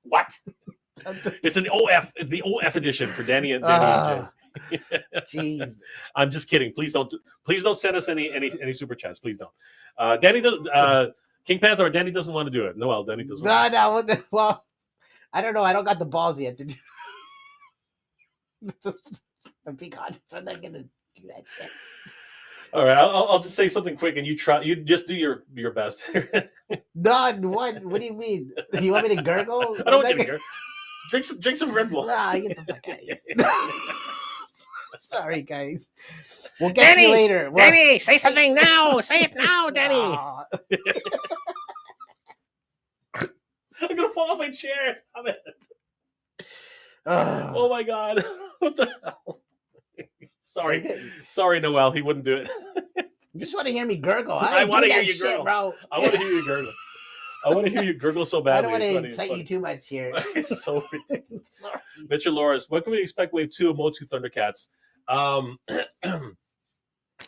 What? It's the OF edition for Danny and Jay. Jeez. I'm just kidding. Please don't send us any super chats. Please don't. Danny King Panther. Danny doesn't want to do it. Noel. Danny doesn't. No. Well, I don't know. I don't got the balls yet to do. I'm being honest. I'm not gonna do that shit. All right, I'll just say something quick, and you try. You just do your best. No, what? What do you mean? Do you want me to gurgle? I don't want you to gurgle. Drink some Red Bull. Nah, get the fuck out of here. Sorry, guys. We'll get you later. Danny, say something now. Say it now, Danny. I'm gonna fall off my chair. Stop it. Oh my God. What the hell? Sorry, Noel. He wouldn't do it. You just want to hear me gurgle. I want to hear you gurgle, bro. I want to hear you gurgle. I want to hear you gurgle so badly. I don't want to excite you too much here. It's so ridiculous. Mitchell Loris, what can we expect Wave 2 of Motu Thundercats? I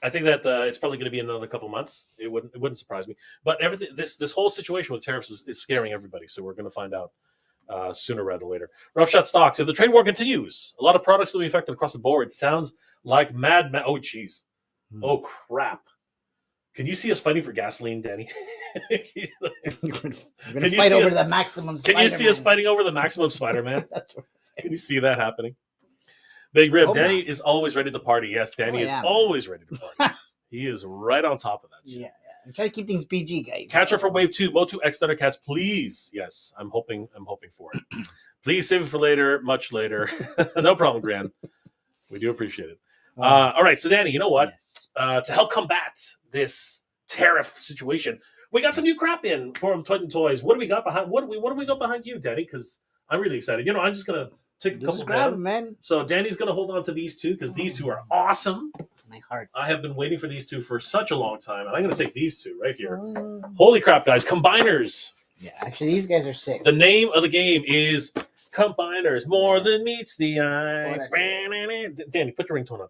think that it's probably going to be another couple months. It wouldn't surprise me. But everything, this whole situation with tariffs is scaring everybody. So we're going to find out sooner rather than later. Rough Shot Stocks. If the trade war continues, a lot of products will be affected across the board. Sounds like mad. Oh, jeez. Oh, crap. Can you see us fighting for gasoline, Danny? We're going to fight over the maximum Spider-Man. Can you see us fighting over the maximum Spider-Man? That's right. Can you see that happening? Big Rib, Danny is always ready to party. Yes, Danny is always ready to party. He is right on top of that shit. Yeah. I'm trying to keep things PG, guys. Catcher for Wave 2, Motu X Thundercats, please. Yes, I'm hoping for it. Please save it for later, much later. No problem, Gran. We do appreciate it. All right, so Danny, you know what? Yes. To help combat this tariff situation, we got some new crap in from Toyz. What do we got behind? What do we got behind you, Danny? Because I'm really excited. You know, I'm just gonna take a couple grab them, man. So Danny's gonna hold on to these two because these two are awesome. My heart. I have been waiting for these two for such a long time, and I'm gonna take these two right here. Holy crap, guys! Combiners. Yeah, actually, these guys are sick. The name of the game is Combiners. More than meets the eye. Danny, put your ringtone on.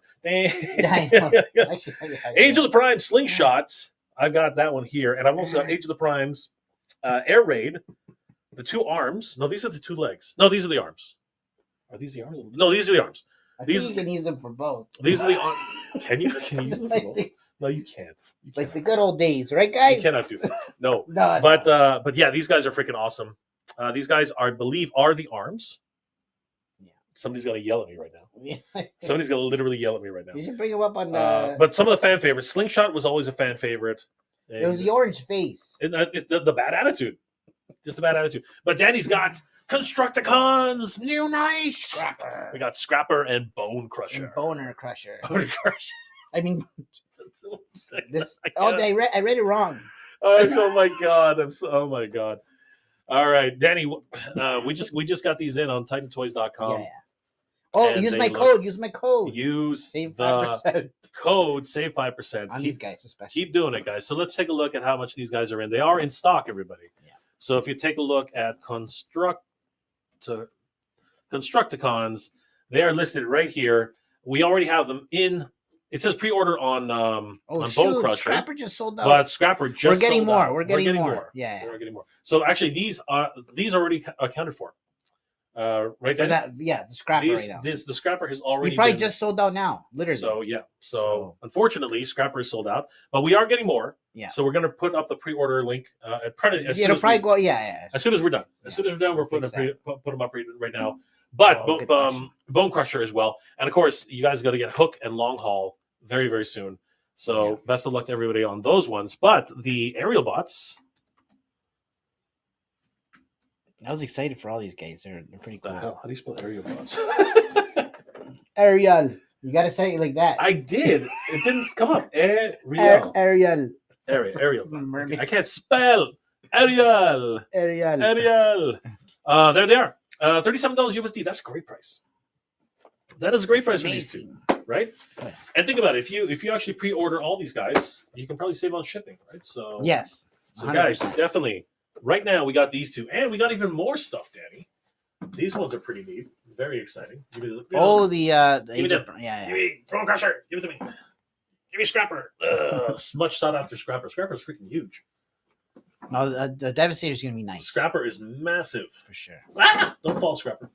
Angel of Prime Slingshot. I've got that one here, and I've also got Age of the Primes, Air Raid, the 2 arms. No, these are the 2 legs. No, these are the arms. Are these the arms? No, these are the arms. I These- think you can use them for both. These are the arms. Can you use them for I both? think so. No, you can't. You Like the cannot. good old days, right, guys? You cannot do that. No. No, But yeah, these guys are freaking awesome. These guys are, I believe, are the arms. Yeah. Somebody's gonna yell at me right now. no. Somebody's gonna literally yell at me right now. You should bring them up on. But some of the fan favorites, Slingshot was always a fan favorite. it was the orange face. The bad attitude, just the bad attitude. But Danny's got Constructicons, New Knight. Scrapper. We got Scrapper and Bone Crusher. And boner crusher. Bone Crusher. I mean, this. I Oh, can't- I read it wrong. Oh my god! Oh my god! All right, Danny. We just got these in on TitanToys.com. Yeah. Oh, and use they my look- code. Use my code. Use Save the 5% code. Save 5%. on these guys, especially. Keep doing it, guys. So let's take a look at how much these guys are in. They are in stock, everybody. Yeah. So if you take a look at Constructicons, they are listed right here. We already have them in. It says pre-order on Oh, Bone shoot. Crusher, Scrapper just sold out. but Scrapper just We're getting sold more. out. We're getting more. Yeah. We're getting more. So actually, these are already accounted for. Right For there. that, yeah, the scrapper right now. The Scrapper has already. He probably been- just sold out now, literally. So yeah. So So- unfortunately, Scrapper is sold out, but we are getting more. Yeah. So we're gonna put up the pre-order link as soon It'll as probably we, go. Yeah. as soon as we're done. As Yeah. soon as we're done, we're putting Fix put them up right now. But Oh, good question. Bone Crusher as well, and of course, you guys got to get Hook and Long Haul very very soon. So Yeah. best of luck to everybody on those ones. But the aerial bots, I was excited for all these guys. They're pretty the cool. hell? How do you spell aerial bots? Ariel. You gotta say it like that. I did. It didn't come up. Ariel. Ariel. Aerial. Mermaid. I can't spell Ariel. Ariel. Ariel. There they are. $37 USD. That's a great price. That is a great It's price for these two, amazing. right? Yeah. And think about it. If you actually pre-order all these guys, you can probably save on shipping, right? So Yes. So guys, 100%. definitely. Right now we got these two, and we got even more stuff, Danny. These ones are pretty neat. Very exciting. Give me the, Oh, the Give me Age of- them. yeah. Give me Bone Crusher. Give it to me. Give me Scrapper. Ugh, much sought after Scrapper. Scrapper's freaking huge. No, the Devastator's gonna be nice. Scrapper is massive. for sure. Ah! Don't fall, Scrapper.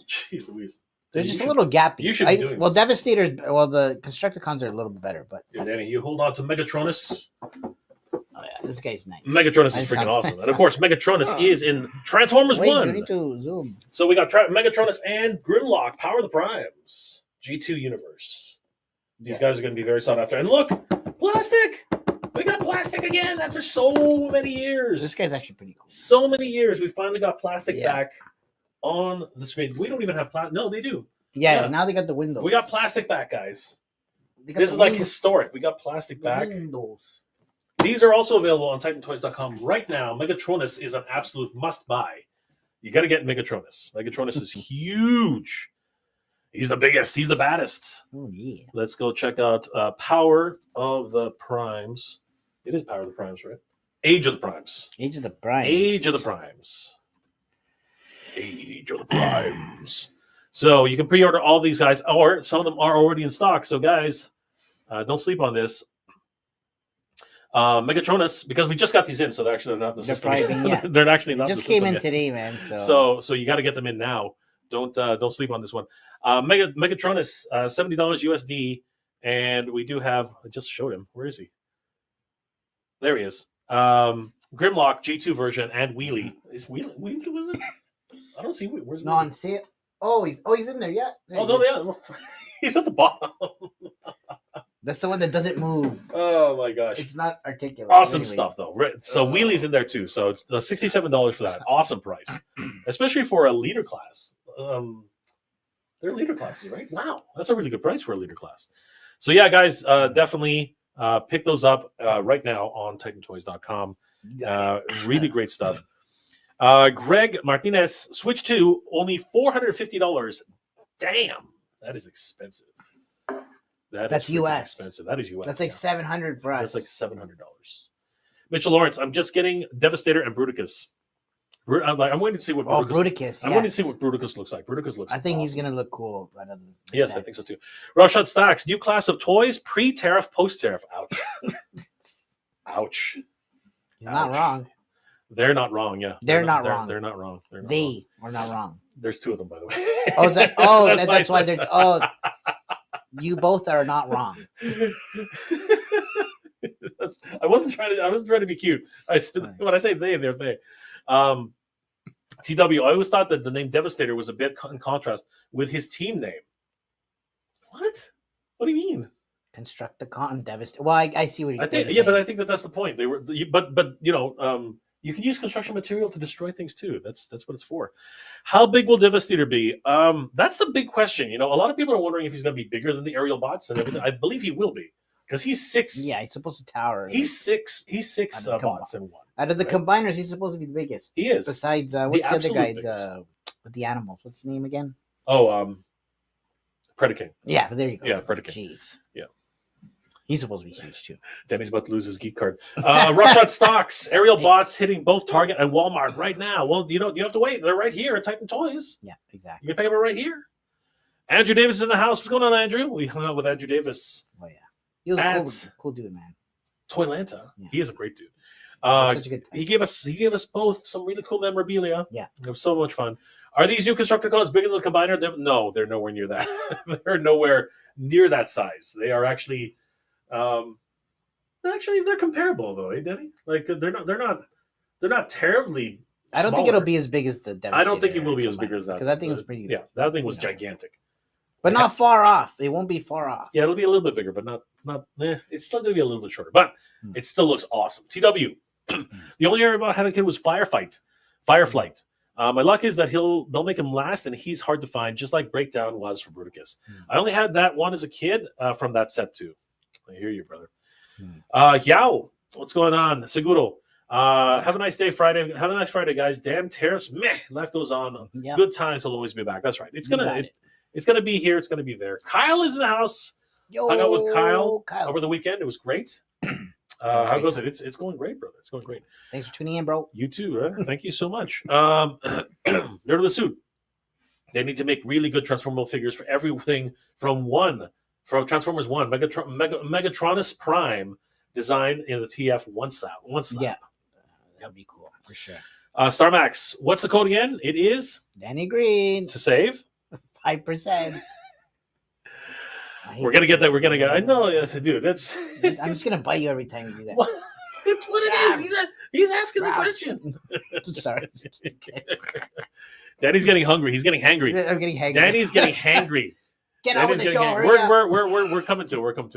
Jeez Louise. They're You just should- a little gappy. you should be doing well, this. Devastators. Well, the Constructicons are a little bit better, but Here, Danny, you hold on to Megatronus. oh yeah, this guy's nice. Megatronus That is freaking sounds- awesome. And of course, Megatronus is in Transformers Wait, 1. you need to zoom. So we got Megatronus and Grimlock, Power of the Primes, G2 Universe. These Yeah. guys are going to be very sought after. And look, plastic! We got plastic again after so many years. This guy's actually pretty cool. So many years, we finally got plastic Yeah. back on the screen. We don't even have plastic. No, they do. Yeah, Yeah. now they got the windows. We got plastic back, guys. They got This the is like win- historic. We got plastic the back. windows. These are also available on TitanToys.com right now. Megatronus is an absolute must-buy. You got to get Megatronus. Megatronus is huge. He's the biggest. He's the baddest. Oh yeah. Let's go check out Power of the Primes. It is Power of the Primes, right? Age of the Primes. Age of the Primes. Age of the Primes. Age of the Primes. So you can pre-order all these guys, or some of them are already in stock. So guys, don't sleep on this. Megatronus, because we just got these in, so they're actually not in the They're system. probably- yeah. They're actually It not. just in the came system in yet. today, man. So, So you got to get them in now. Don't sleep on this one. Megatronus, $70 USD, and we do have. I just showed him. Where is he? There he is. Grimlock G2 version and Wheelie. Is Wheelie was it? I don't see. Where's no, Wheelie? on see it. Oh, he's in there. Yeah. There Oh he no, is. they are. He's at the bottom. That's the one that doesn't move. Oh my gosh. It's not articulate. Awesome Anyway. stuff though. So Wheelie's in there too. So it's $67 for that. Awesome price, especially for a leader class. They're leader classes, right? Wow, that's a really good price for a leader class. So yeah, guys, definitely pick those up right now on TitanToys.com. Really great stuff. Greg Martinez, Switch 2, only $450. Damn, that is expensive. That's freaking US. expensive. That is US. That's like yeah. 700 for us. That's like $700. Mitchell Lawrence, I'm just getting Devastator and Bruticus. I'm waiting to see what Oh, Bruticus. Bruticus. I'm waiting to see what Bruticus looks like. Bruticus looks. I think he's awesome. gonna look cool. Right out of the Yes, set. I think so too. Rashad Stacks, new class of toys, pre-tariff, post-tariff. Ouch. Ouch. He's not wrong. They're not wrong. Yeah, They're not wrong. They're not wrong. They're not They wrong. are not wrong. There's two of them, by the way. Oh, is that, oh, that's why I they're. Oh, you both are not wrong. I wasn't trying to be cute. I said when I say they're they. TW, I always thought that the name Devastator was a bit in contrast with his team name. What? What do you mean? Construct the con devastate. Well, I see what you're saying. Yeah, but I think that's the point. They were, but you know, you can use construction material to destroy things too. That's what it's for. How big will Devastator be? That's the big question. You know, a lot of people are wondering if he's going to be bigger than the aerial bots, and I believe he will be because he's 6. Yeah, he's supposed to tower. He's 6. He's 6 bots in one. Out of the combiners, he's supposed to be the biggest. He is. Besides, what's the other guy with the animals? What's his name again? Oh, Predaking. Yeah, there you go. Yeah, Predaking. Jeez. Yeah. He's supposed to be huge too. Denny's about to lose his geek card. Roughshod stocks, aerial bots hitting both Target and Walmart right now. Well, you have to wait. They're right here at Titan Toys. Yeah, exactly. You can pick them right here. Andrew Davis is in the house. What's going on, Andrew? We hung out with Andrew Davis. Oh yeah, he was a cool dude, man. Toylanta. Yeah. He is a great dude. Such a good time. He gave us both some really cool memorabilia. Yeah, it was so much fun. Are these new constructor codes bigger than the combiner? No, they're nowhere near that. They're nowhere near that size. They are actually they're comparable though, eh, Denny? Like they're not terribly. I don't think it'll be as big as the Devastator. I don't think it will be as big as that because that thing was pretty. Yeah, that thing was gigantic, but not far off. It won't be far off. Yeah, it'll be a little bit bigger, but not. It's still going to be a little bit shorter, but it still looks awesome. TW. The only area about having a kid was Fireflight. My luck is that they'll make him last, and he's hard to find, just like Breakdown was for Bruticus. I only had that one as a kid from that set too. I hear you, brother. Yao, what's going on? Seguro. Have a nice day, Friday. Have a nice Friday, guys. Damn tariffs, meh. Life goes on. Yep. Good times will always be back. That's right. It's gonna be here. It's gonna be there. Kyle is in the house. Yo, hung out with Kyle over the weekend. It was great. How goes it? It's going great, brother. It's going great. Thanks for tuning in, bro. You too, right? Thank you so much. Nerd of the Suit. They need to make really good transformable figures for everything from Transformers 1, Megatronus Prime design in the TF one slab. Yeah, that'd be cool for sure. Starmax, what's the code again? It is Danny Green to save 5%. We're gonna get that. We're gonna get. I know, dude. That's. I'm just gonna bite you every time you do that. That's what it is. He's asking the question. Sorry. Daddy's getting hungry. He's getting hangry. I'm getting hangry. Daddy's getting hangry. Get on with the show. We're coming to. We're coming.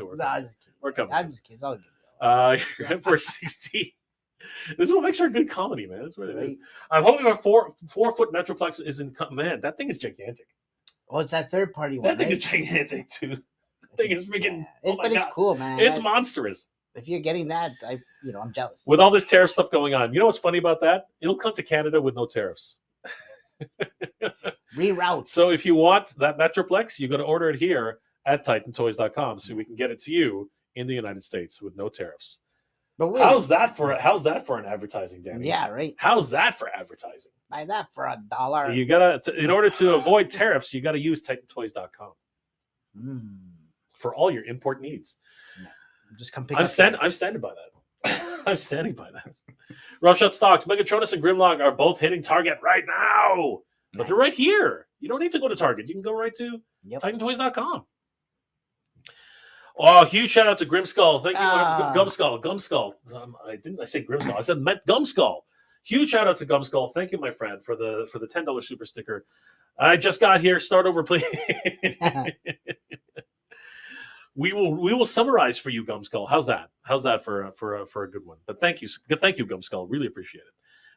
We're coming. I'm just kidding. I'll give you. 460. This is what makes for a good comedy, man. That's what it is. I'm hoping our 4-foot Metroplex is in. Man, that thing is gigantic. Oh, it's that third party one. That thing is gigantic too. That thing is freaking. Yeah. But it's cool, man. It's monstrous. If you're getting that, I'm jealous. With all this tariff stuff going on, you know what's funny about that? It'll come to Canada with no tariffs. Reroute. So if you want that Metroplex, you got to order it here at TitanToys.com so we can get it to you in the United States with no tariffs. But wait, how's that for an advertising, Danny? Yeah, right. How's that for advertising? Buy that for $1. You gotta, in order to avoid tariffs, you got to use TitanToys.com for all your import needs. Yeah. Just come pick I'm standing by that. I'm standing by that. Roughshod Stocks, Megatronus and Grimlock are both hitting Target right now, but they're right here. You don't need to go to Target. You can go right to TitanToys.com. Oh, huge shout out to Grimskull. Thank you, Gumskull. I say Grimskull. I said Gumskull. Huge shout out to Gumskull. Thank you, my friend, for the $10 super sticker. I just got here. Start over, please. We will summarize for you, Gumskull. How's that? How's that for a good one? But thank you, Gumskull. Really appreciate it.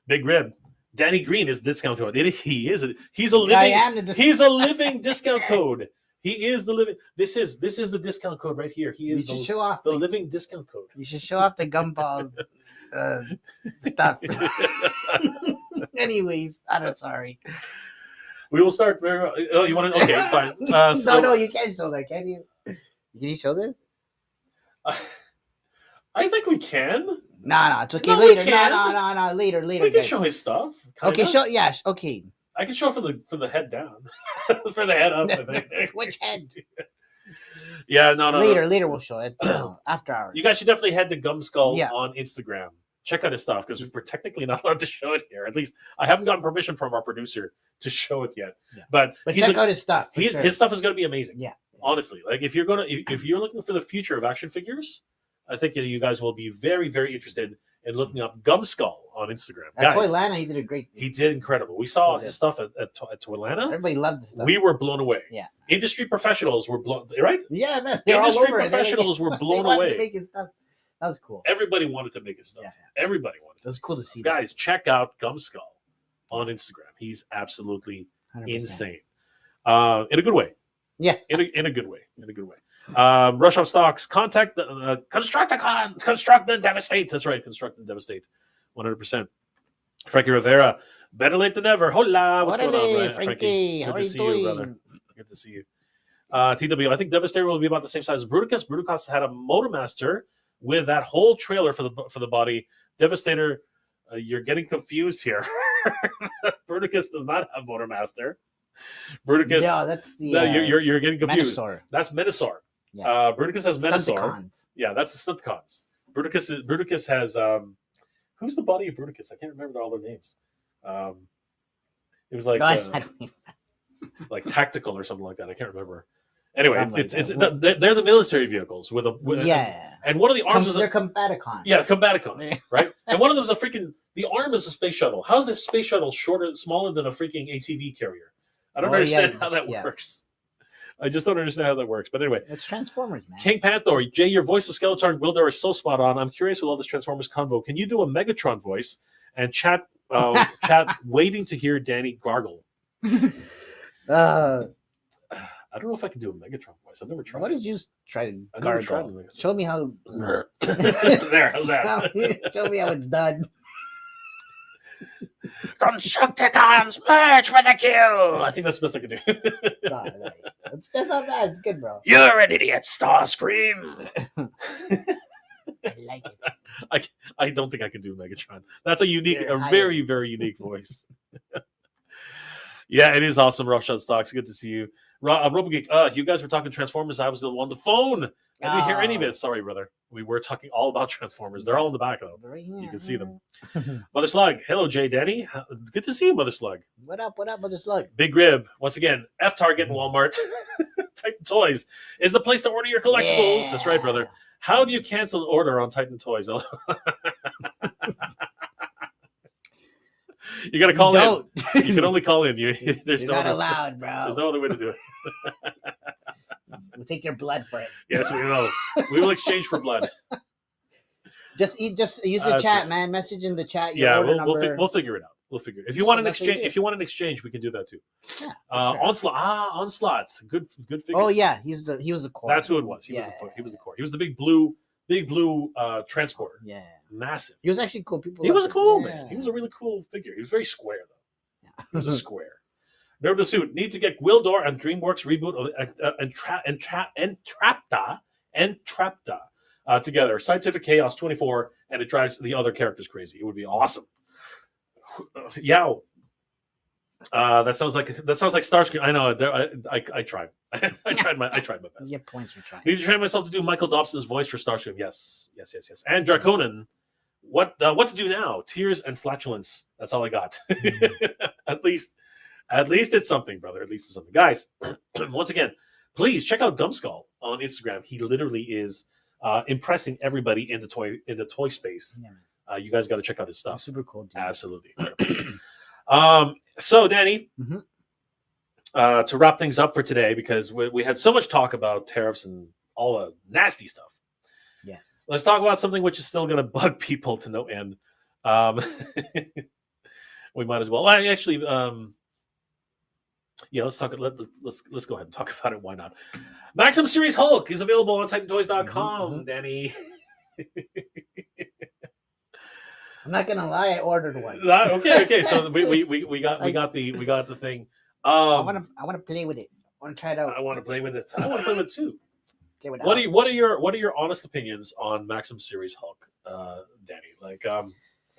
Big Rib. Danny Green is discount code. He's a living discount code. He is the living. This is the discount code right here. He is show off the living discount code. You should show off the gumball stuff. Anyways, I'm sorry. We will start. Oh, you want to? Okay, fine. No, you can't show that, can you? Can you show this? I think we can. No, it's okay. Later. No. Later. We can show his stuff. Kinda. Okay, show. Yeah, okay. I can show from the head down, for the head up. Which head? Yeah, no. Later we'll show it after hours. You guys should definitely head to Gumskull Yeah. on Instagram. Check out his stuff because we're technically not allowed to show it here. At least I haven't gotten permission from our producer to show it yet. Yeah. But check out his stuff. His stuff is going to be amazing. Yeah. Honestly, like if you're looking for the future of action figures, I think you guys will be very, very interested in looking up Gumskull on Instagram. At Guys, Toylanta, he did a great. he did incredible. We saw his stuff at Toylanta. Everybody loved the stuff. We were blown away. Yeah. Industry professionals were blown. Right? Yeah, man. They're all Industry over it. professionals were blown they wanted away. To make his stuff. That was cool. Everybody wanted to make his stuff. Yeah. Everybody wanted. It was cool to see. Guys, check out Gumskull on Instagram. He's absolutely 100%. insane. In a good way. Yeah. In a good way. In a good way. Rush off stocks. Contact construct and devastate. That's right. Construct and devastate. 100%. Frankie Rivera. Better late than never. Hola. What's going on, Frankie? Frankie? Good How are to you see doing? you, brother. Good to see you. TW, I think Devastator will be about the same size as Bruticus. Bruticus had a Motormaster with that whole trailer for the body. Devastator, you're getting confused here. Bruticus does not have Motormaster. Bruticus, Yeah, that's the. no, you're getting confused. Menasor. That's Menasor. Yeah. Bruticus has Menasor. Stunticons. Yeah, that's the Stunticons. Bruticus has who's the body of Bruticus? I can't remember all their names. It was like like tactical or something like that. I can't remember. Anyway, Something like they're the military vehicles with Yeah. and one of the arms is They're Combaticons. yeah, Combaticons, right? And one of them is a freaking. The arm is a space shuttle. How's the space shuttle smaller than a freaking ATV carrier? I don't understand how that works. I just don't understand how that works. But anyway, It's Transformers, man. King Panther, Jay, your voice of Skeletor and Gwildor is so spot on. I'm curious with all this Transformers convo. Can you do a Megatron voice and chat waiting to hear Danny gargle? I don't know if I can do a Megatron voice. I've never tried. What did you try to I've never tried gargle? it. Show me how. There, how's that? Show me how it's done. Constructicons, merge for the kill! I think that's the best I can do. Nah, nice. That's not bad. It's good, bro. You're an idiot, Starscream! I like it. I don't think I can do Megatron. That's a unique, You're hired. very, very unique voice. Yeah, it is awesome, Rough Shot Stocks. Good to see you. RoboGeek, you guys were talking Transformers. I was on the phone. I didn't hear any of it. Sorry, brother. We were talking all about Transformers. They're all in the back, though. Right You here. can see them. Mother Slug. Hello, Jay Danny. Good to see you, Mother Slug. What up, Mother Slug? Big Rib. Once again, F Target and Walmart. Titan Toys is the place to order your collectibles. Yeah. That's right, brother. How do you cancel an order on Titan Toys? You got to call in. You can only call in. There's You're not other, allowed, bro. There's no other way to do it. We'll take your blood for it. Yes, we will. We will exchange for blood. Just use the chat, man. Message in the chat. Your Yeah, order we'll number. figure it out. We'll figure it. If you Just want an that's what you exchange, do. if you want an exchange, we can do that too. Yeah, for sure. Onslaught. Good figure. Oh yeah, he was the core. That's who it was. He was the core. He was the big blue transporter. Yeah, Massive. he was actually cool. People. He was a loved cool him. man. Yeah. He was a really cool figure. He was very square though. He was a square. Nerve the Suit. Need to get Gwildor and DreamWorks reboot of Entrapta together. Scientific Chaos 24, and it drives the other characters crazy. It would be awesome. Yow. That sounds like Starscream. I know. I tried. I tried my best. You get points for trying. Need to train myself to do Michael Dobson's voice for Starscream. Yes. And Draconin. What to do now? Tears and flatulence. That's all I got. At least it's something, brother. At least it's something. Guys, once again, please check out Gumskull on Instagram. He literally is impressing everybody in the toy space. Yeah. You guys got to check out his stuff. Super cool, dude. Absolutely. So, Danny, to wrap things up for today, because we had so much talk about tariffs and all the nasty stuff. Yes. Let's talk about something which is still going to bug people to no end. We might as well. Actually, let's talk. Let's go ahead and talk about it. Why not? Maxim Series Hulk is available on TitanToys.com. Danny. I'm not gonna lie, I ordered one. Okay. So we got the thing. I wanna play with it. I wanna try it out. I want to play with it. I want to play with it too. Play with What are your honest opinions on Maxim Series Hulk, Danny?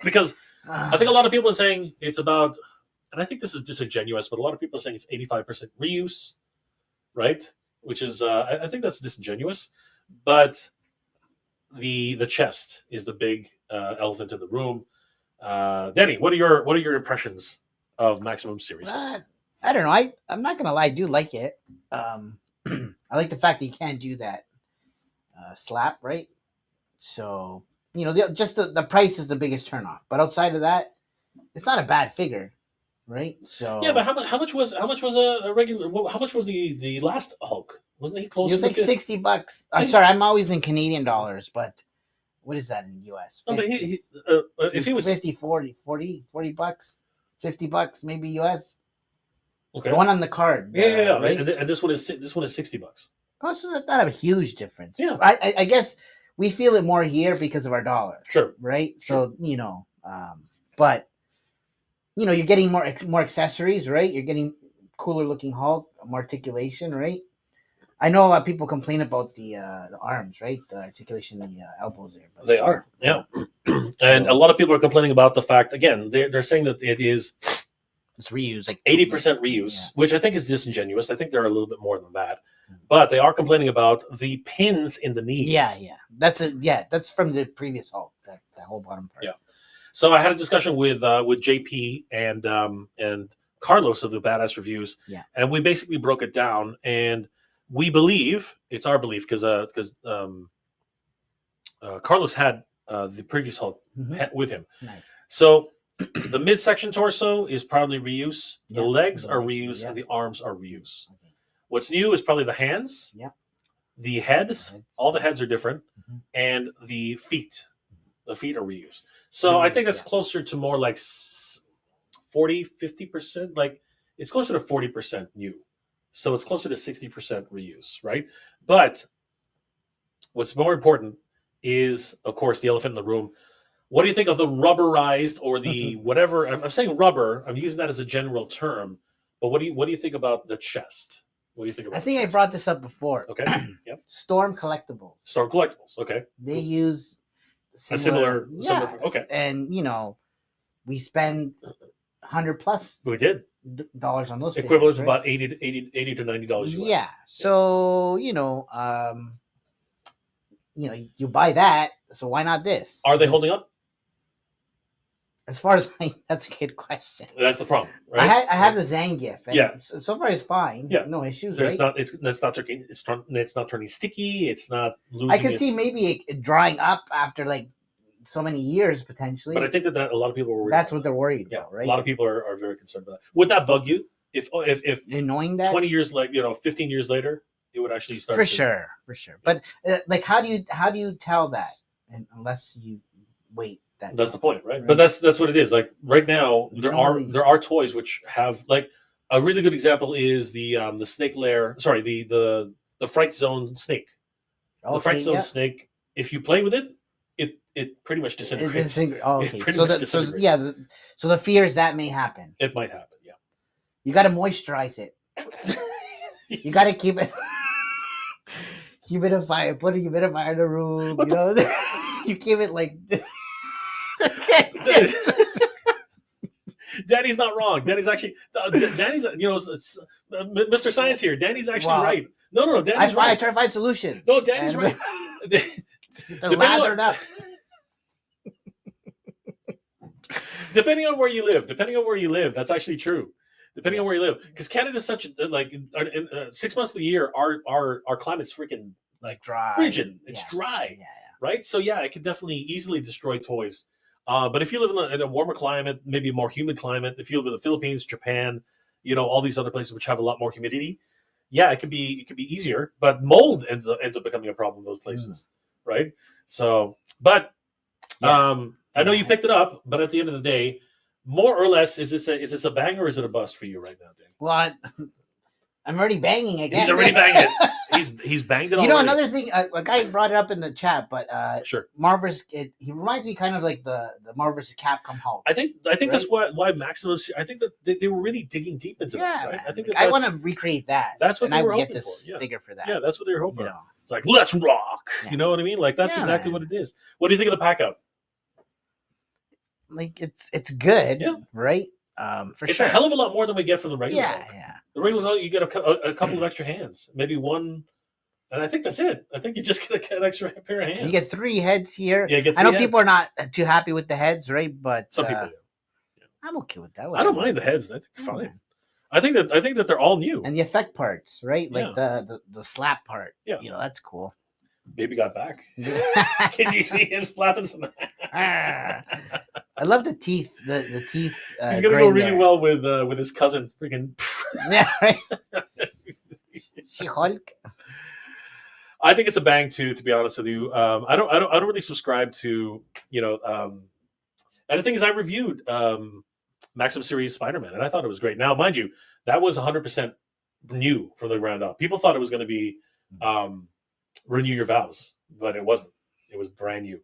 Because I think a lot of people are saying it's about, and I think this is disingenuous, but a lot of people are saying it's 85% reuse, right? which is I think that's disingenuous. But the chest is the big elephant in the room. Danny, what are your impressions of Maximum Series? I don't know. I'm not gonna lie. I do like it. I like the fact that you can't do that slap, right? So just the price is the biggest turnoff. But outside of that, it's not a bad figure, right? So Yeah, but how much was a regular? How much was the last Hulk? Wasn't he close? it was to like $60. I'm sorry, I'm always in Canadian dollars, but what is that in US? No, but if he was 50, 40 bucks, $50 maybe US. okay, The one on the card. yeah. Right? And this one is $60. Oh, so that's not a huge difference. Yeah. I guess we feel it more here because of our dollar. Sure. Right? Sure. So, but you're getting more accessories, right? You're getting cooler looking Hulk, more articulation, right? I know a lot of people complain about the arms, right? The articulation, the elbows there. But, They are, yeah. And a lot of people are complaining about the fact, again, they're saying that it is it's reused, like 80% reuse, which I think is disingenuous. I think they're a little bit more than that. But they are complaining about the pins in the knees. Yeah. That's from the previous Hulk, that whole bottom part. Yeah. So I had a discussion with JP and Carlos of the Badass Reviews. Yeah. And we basically broke it down, and we believe, it's our belief, because Carlos had the previous Hulk with him. Nice. So the midsection torso is probably reuse. Yeah, the legs the are legs, reuse, yeah. and the arms are reuse. Okay. What's new is probably the hands. Yeah. The heads. All the heads are different, and the feet. The feet are reused. So I think that's closer to more like 40-50%. Like it's closer to 40% new. So it's closer to 60% reuse, right? But what's more important is, of course, the elephant in the room. What do you think of the rubberized or the whatever? I'm saying rubber. I'm using that as a general term. But what do you think about the chest? What do you think about? I think I brought this up before. Okay. Yep. Storm Collectibles. Storm Collectibles. Okay. They use similar. Okay. And we spend $100+ We did. dollars on those. Equivalent figures, to right? about $80 to $90 US. Yeah. So you buy that. So why not this? Are they holding up? As far as that's a good question. That's the problem, right? I have the Zangief. And Yeah. So far it's fine. Yeah. No issues. There's right? It's not turning sticky. It's not losing. I could see maybe it drying up after like so many years potentially. But I think that a lot of people were worried. That's what they're worried about, right? A lot of people are very concerned about that. Would that bug you if annoying that 20 years 15 years later it would actually start? For sure. But like, how do you tell that unless you wait? That's the point, right? But that's what it is. Like right now, there are toys which have like a really good example is the snake lair. Sorry, the Fright Zone snake. Okay, the Fright Zone snake. If you play with it, it pretty much disintegrates. Okay, so so the fear is that may happen. It might happen. Yeah. You got to moisturize it. You got to keep it. Humidifier. Put a humidifier in the room. You keep it like. Danny's not wrong. Danny's actually Mr. Science here. Danny's actually right. No, Danny's right. I try to find solutions. No, Danny's right. They're lathered up. Depending on where you live, that's actually true. Depending on where you live, because Canada's such like 6 months of the year, our climate's freaking like dry, frigid. It's dry, right? So it can definitely easily destroy toys. But if you live in a warmer climate, maybe a more humid climate, if you live in the Philippines, Japan, all these other places which have a lot more humidity, it could be easier. But mold ends up becoming a problem in those places, right? So, but I know you picked it up, but at the end of the day, more or less, is this a bang or is it a bust for you right now, Dan? Well, I'm already banging again. He's already banged it. He's banged it. Another thing, a guy brought it up in the chat, but sure, Marvel's. He reminds me kind of like the Marvel's Capcom Hulk. I think that's why Maximum. I think that they were really digging deep into that. Right? I think I want to recreate that. That's what they were hoping for. This figure for that. Yeah, that's what they were hoping for. It's like, let's rock. Yeah. You know what I mean? Like that's exactly what it is. What do you think of the pack out? Like it's good, right? For it's sure. a hell of a lot more than we get from the regular. Yeah. The regular note, you get a couple of extra hands, maybe one, and I think that's it. I think you just get an extra pair of hands. You get 3 heads here. Yeah, you get I know 3 people are heads. not too happy with the heads, right? But Some people do. I'm okay with that. I don't whatever. mind the heads. I think they're Yeah. fine. I think that they're all new. And the effect parts, right? Like Yeah. the slap part. Yeah. You know, that's cool. Baby got back. Can you see him slapping some? I love the teeth. The teeth. He's gonna go really well with his cousin. Freaking. Yeah, right. She-Hulk. I think it's a bang too. To be honest with you, I don't really subscribe to and the thing is, I reviewed Maxim Series Spider-Man, and I thought it was great. Now, mind you, that was 100% new from the ground up. People thought it was going to be renew your vows, but it wasn't. It was brand new.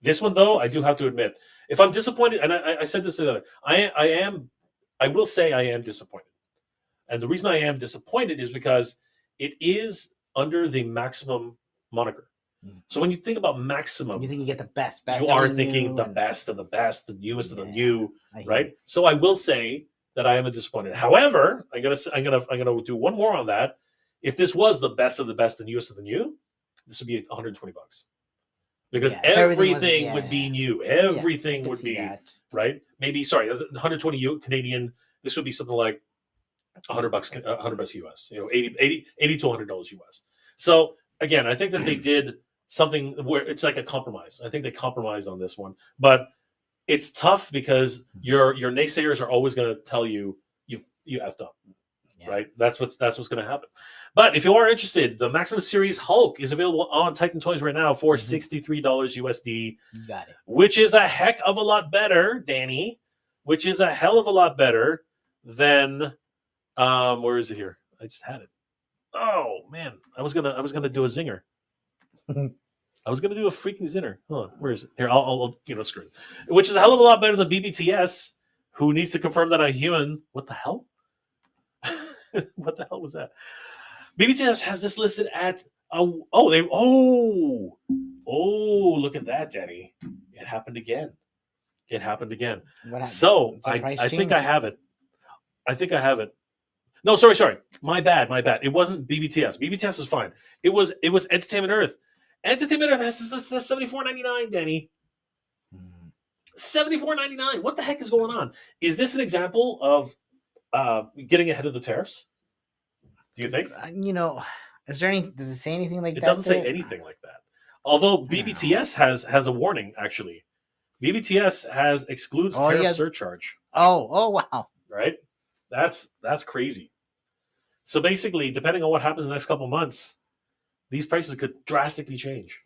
This one, though, I do have to admit, if I'm disappointed, and I said this to the other, I will say I am disappointed. And the reason I am disappointed is because it is under the Maximum moniker. So when you think about Maximum, You think you get the best. you are everything thinking new the and- best of the best, the newest of the Yeah, new, I hear right? So I will say that I am disappointed. However, I'm gonna do one more on that. If this was the best of the best, the newest of the new, this would be $120 because Yeah, if everything everything was- would yeah. be new. I Everything can would see be that. right. Maybe 120 Canadian. This would be something like $100, $100 US. 80 to $100 US. So again, I think that they did something where it's like a compromise. I think they compromised on this one, but it's tough because your naysayers are always going to tell you effed up, Yeah. right? That's what's going to happen. But if you are interested, the Maximum Series Hulk is available on Titan Toys right now for $63 USD, You got it. which is a heck of a lot better, Danny. Which is a hell of a lot better than where is it here? I just had it. Oh man, I was gonna do a zinger. I was gonna do a freaking zinger. Hold on, where is it? Here, I'll screw it. Which is a hell of a lot better than BBTS, who needs to confirm that I'm human. What the hell? What the hell was that? BBTS has this listed at look at that, Danny. It happened again. It happened again. What happened? So Is the price I think change? I have it. No, sorry. My bad. It wasn't BBTS. BBTS is fine. It was Entertainment Earth. Entertainment Earth has this $74.99, Danny. $74.99. What the heck is going on? Is this an example of getting ahead of the tariffs? Do you think? Is there any? Does it say anything like It that? doesn't say there? anything like that. Although don't BBTS has a warning, actually. BBTS excludes Oh, tariff yeah. surcharge. Oh wow. Right? That's crazy. So basically, depending on what happens in the next couple months, these prices could drastically change.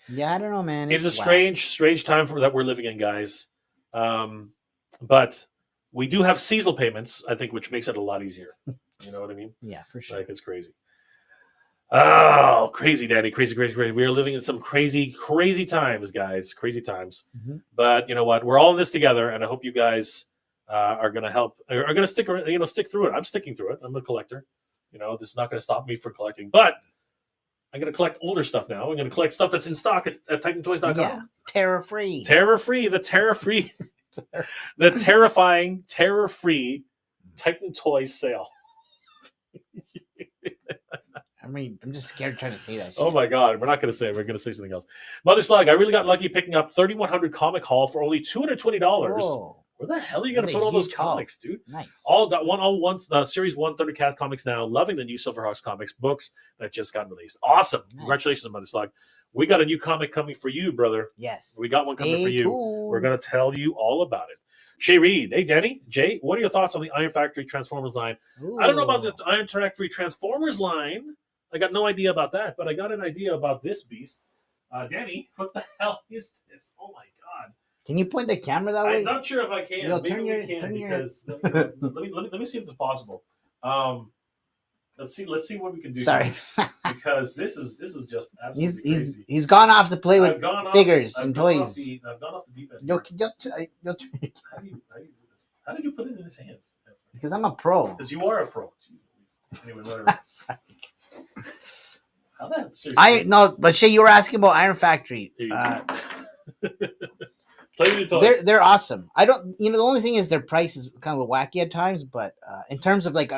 Yeah, I don't know, man. It's a whack. strange time that we're living in, guys. But we do have seasonal payments, I think, which makes it a lot easier. You know what I mean? Yeah, for sure. Like it's crazy. Oh, crazy, Daddy. Crazy. We are living in some crazy times, guys. Crazy times. Mhm. But you know what? We're all in this together, and I hope you guys are going to help. Are going to stick through it. I'm sticking through it. I'm a collector. This is not going to stop me from collecting. But I'm going to collect older stuff now. I'm going to collect stuff that's in stock at TitanToys.com. Yeah, terror-free. Terror-free. The terror-free. The terrifying, terror-free Titan Toys sale. I mean, I'm just scared trying to say that shit. Oh my God, we're not going to say it. We're going to say something else. Mother Slug, I really got lucky picking up 3100 comic haul for only $220. Whoa, Where the hell are you going to That's a put all those huge haul. comics, dude? nice. All one Series 1 Thundercat comics now. Loving the new Silverhawks comics books that just got released. Awesome. Nice. Congratulations, Mother Slug. We got a new comic coming for you, brother. Yes. We got one coming Stay for you. tuned. We're going to tell you all about it. Shay Reed. Hey, Danny. Jay, what are your thoughts on the Iron Factory Transformers line? I don't know about the Iron Factory Transformers line. I got no idea about that, but I got an idea about this beast. Danny, what the hell is this? Oh my God! Can you point the camera that way? I'm not sure if I can. No, Maybe turn your- we can turn your- because let me see if it's possible. Let's see what we can do. Sorry. because this is just absolutely crazy. he's gone off to play with I've gone off- figures I've and gone toys. off I've gone off the deep end. You'll How do you do this? How did you put it in his hands? because I'm a pro. Because you are a pro. Jeez. Anyway, whatever. How that? Seriously. But Shay, you were asking about Iron Factory. Here you go. Play with your toys. They're awesome. I don't, the only thing is their price is kind of wacky at times, but in terms of like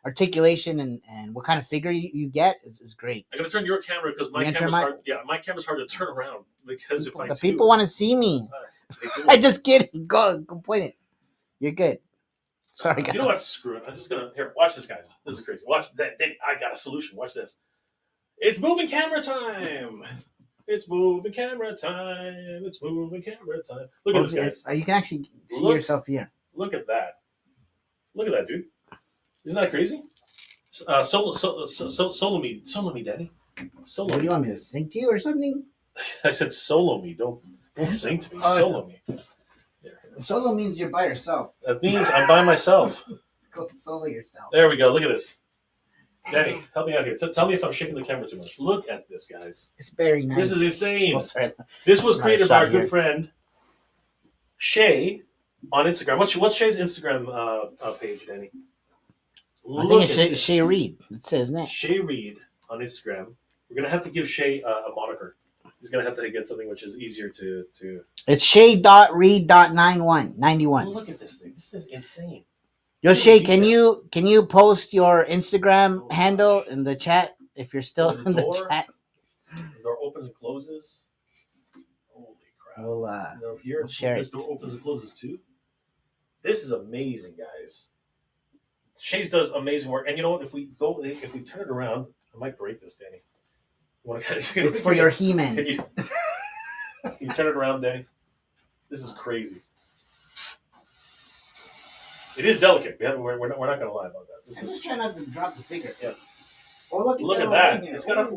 articulation and what kind of figure you get is great. I gotta turn your camera because my camera's hard. Yeah, my camera's hard to turn around because People, if I the people want to see me. they do. I just kidding. Go point it. You're good. Sorry, guys. You know what? Screw it. I'm just gonna here. Watch this, guys. This is crazy. Watch that. I got a solution. Watch this. It's moving camera time. It's moving camera time. It's moving camera time. Look at this, guys. You can actually see yourself here. Look at that. Look at that, dude. Isn't that crazy? Solo me, daddy. Solo. What do you want me to sing to you or something? I said solo me. Don't sing to me. Solo me. Yeah. Solo means you're by yourself. That means I'm by myself. Go solo yourself. There we go. Look at this. Danny, help me out here. Tell me if I'm shaking the camera too much. Look at this, guys. It's very nice. This is insane. Oh, sorry. This was created by our good friend Shay on Instagram. What's Shay's Instagram page, Danny? I think it's Shay Reed. It says that. Shay Reed on Instagram. We're gonna have to give Shay a moniker. He's gonna have to get something which is easier to. It's Shay.Reed.91. Oh, look at this thing. This is insane. Yo, Shay, can you post your Instagram handle in the chat if you're still in the chat? The door opens and closes. Holy crap! We'll here, share this door opens and closes too. This is amazing, guys. Shay's does amazing work, and you know what? If we turn it around, I might break this, Danny. It's for your He-Man. Can you turn it around, Danny? This is crazy. It is delicate. We're not going to lie about that. I'm just trying not to drop the figure. Yeah. Oh, look at that. It's got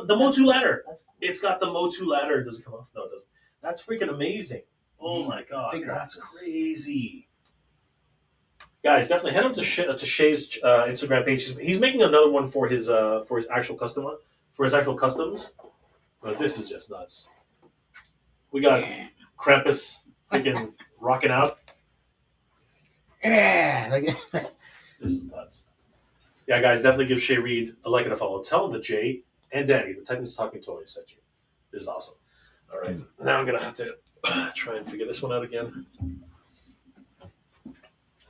the Motu ladder. Cool. It's got the Motu ladder. Does it come off? No, it doesn't. That's freaking amazing. Oh my god, that's crazy. Guys, definitely head over to Shay's Instagram page. He's making another one for his actual customs. But this is just nuts. We got Krampus freaking rocking out. Yeah, this is nuts. Yeah, guys, definitely give Shay Reed a like and a follow. Tell him that Jay and Danny, the Titans Talking Toys, sent you. This is awesome. All right, now I'm gonna have to try and figure this one out again.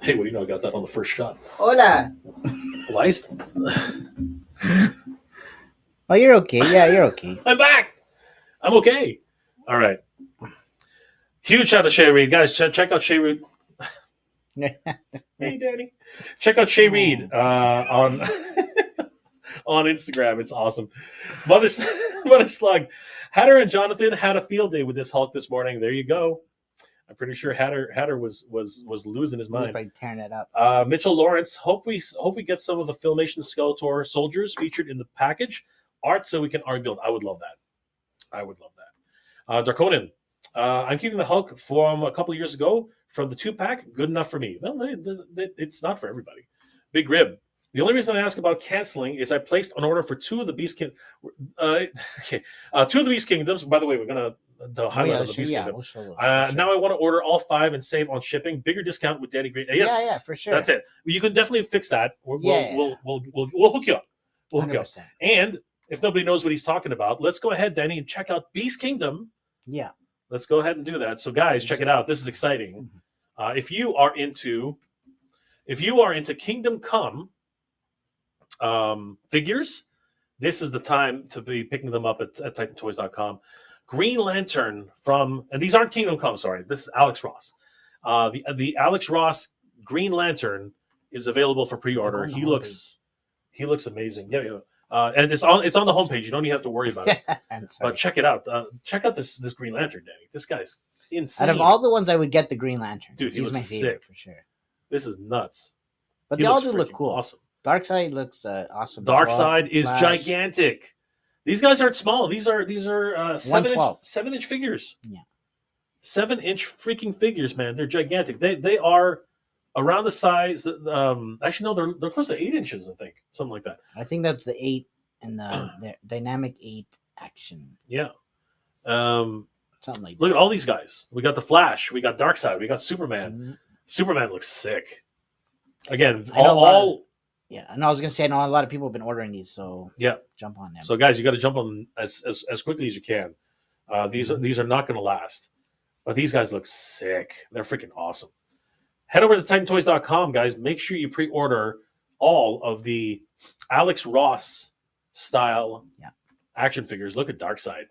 Hey, what do you know? I got that on the first shot. Hola. Lice? Oh, you're okay. Yeah, you're okay. I'm back. I'm okay. All right. Huge shout out to Shay Reed. Guys, check out Shay Reed. Hey, Danny. Check out Shay Reed on Instagram. It's awesome. Mother Slug. Hatter and Jonathan had a field day with this Hulk this morning. There you go. I'm pretty sure Hatter was losing his mind. Probably tearing it up. Mitchell Lawrence. Hope we get some of the Filmation Skeletor soldiers featured in the package art so we can rebuild. I would love that. Darkonin. I'm keeping the Hulk from a couple of years ago from the 2-pack. Good enough for me. Well, it's not for everybody. Big Rib. The only reason I ask about canceling is I placed an order for 2 of the Beast Kingdoms. 2 of the Beast Kingdoms. By the way, we're gonna highlight the Beast Kingdom. We'll show now I want to order all 5 and save on shipping. Bigger discount with Danny Green. Yes, yeah, for sure. That's it. You can definitely fix that. We'll hook you up. We'll hook you up. And if nobody knows what he's talking about, let's go ahead, Danny, and check out Beast Kingdom. Yeah. Let's go ahead and do that. So, guys, check it out. This is exciting. If you are into Kingdom Come figures, this is the time to be picking them up at TitanToys.com. Green Lantern and these aren't Kingdom Come. Sorry, this is Alex Ross. The Alex Ross Green Lantern is available for pre-order. He looks amazing. Yeah. And it's on the homepage. You don't even have to worry about it. But check it out. Check out this Green Lantern, Danny. This guy's insane. Out of all the ones, I would get the Green Lantern. Dude, he's my favorite for sure. This is nuts. But they all do look cool. Awesome. Darkseid looks awesome. Darkseid is gigantic. These guys aren't small. These are 7-inch figures. Yeah. 7-inch freaking figures, man. They're gigantic. They are around the size. Actually, no, they're close to 8 inches. I think something like that. I think that's the 8 and the dynamic 8 action. Yeah. Something like that. Look at all these guys. We got the Flash. We got Darkseid. We got Superman. Mm-hmm. Superman looks sick. Again, yeah, and I was gonna say I know a lot of people have been ordering these, so yeah, jump on them. So guys, you got to jump on them as quickly as you can. These are not going to last. But these guys look sick. They're freaking awesome. Head over to TitanToys.com, guys. Make sure you pre-order all of the Alex Ross style action figures. Look at Darkseid.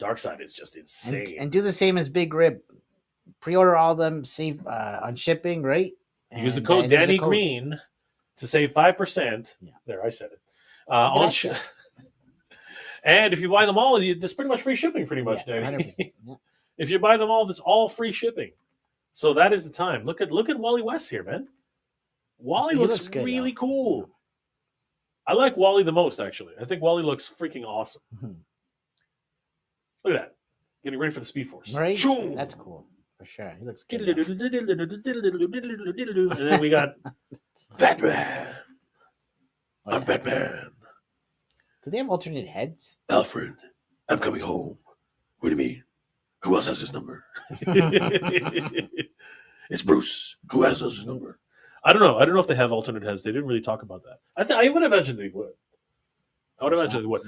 Darkseid is just insane. And do the same as Big Rib. Pre-order all of them, save on shipping, right? Use the code Danny Green to save 5%. Yeah. There, I said it. On and if you buy them all, there's pretty much free shipping, pretty much, Danny. Yeah. If you buy them all, that's all free shipping. So that is the time. Look at Wally West here, man. Wally looks good, really cool. I like Wally the most, actually. I think Wally looks freaking awesome. Mm-hmm. Look at that. Getting ready for the Speed Force. Right? Shoo! That's cool. For sure. He looks good. And then we got Batman. I'm Batman. Do they have alternate heads? Alfred, I'm coming home. What do you mean? Who else has his number? It's Bruce. Who else has his number? I don't know. I don't know if they have alternate heads. They didn't really talk about that. I would imagine they would.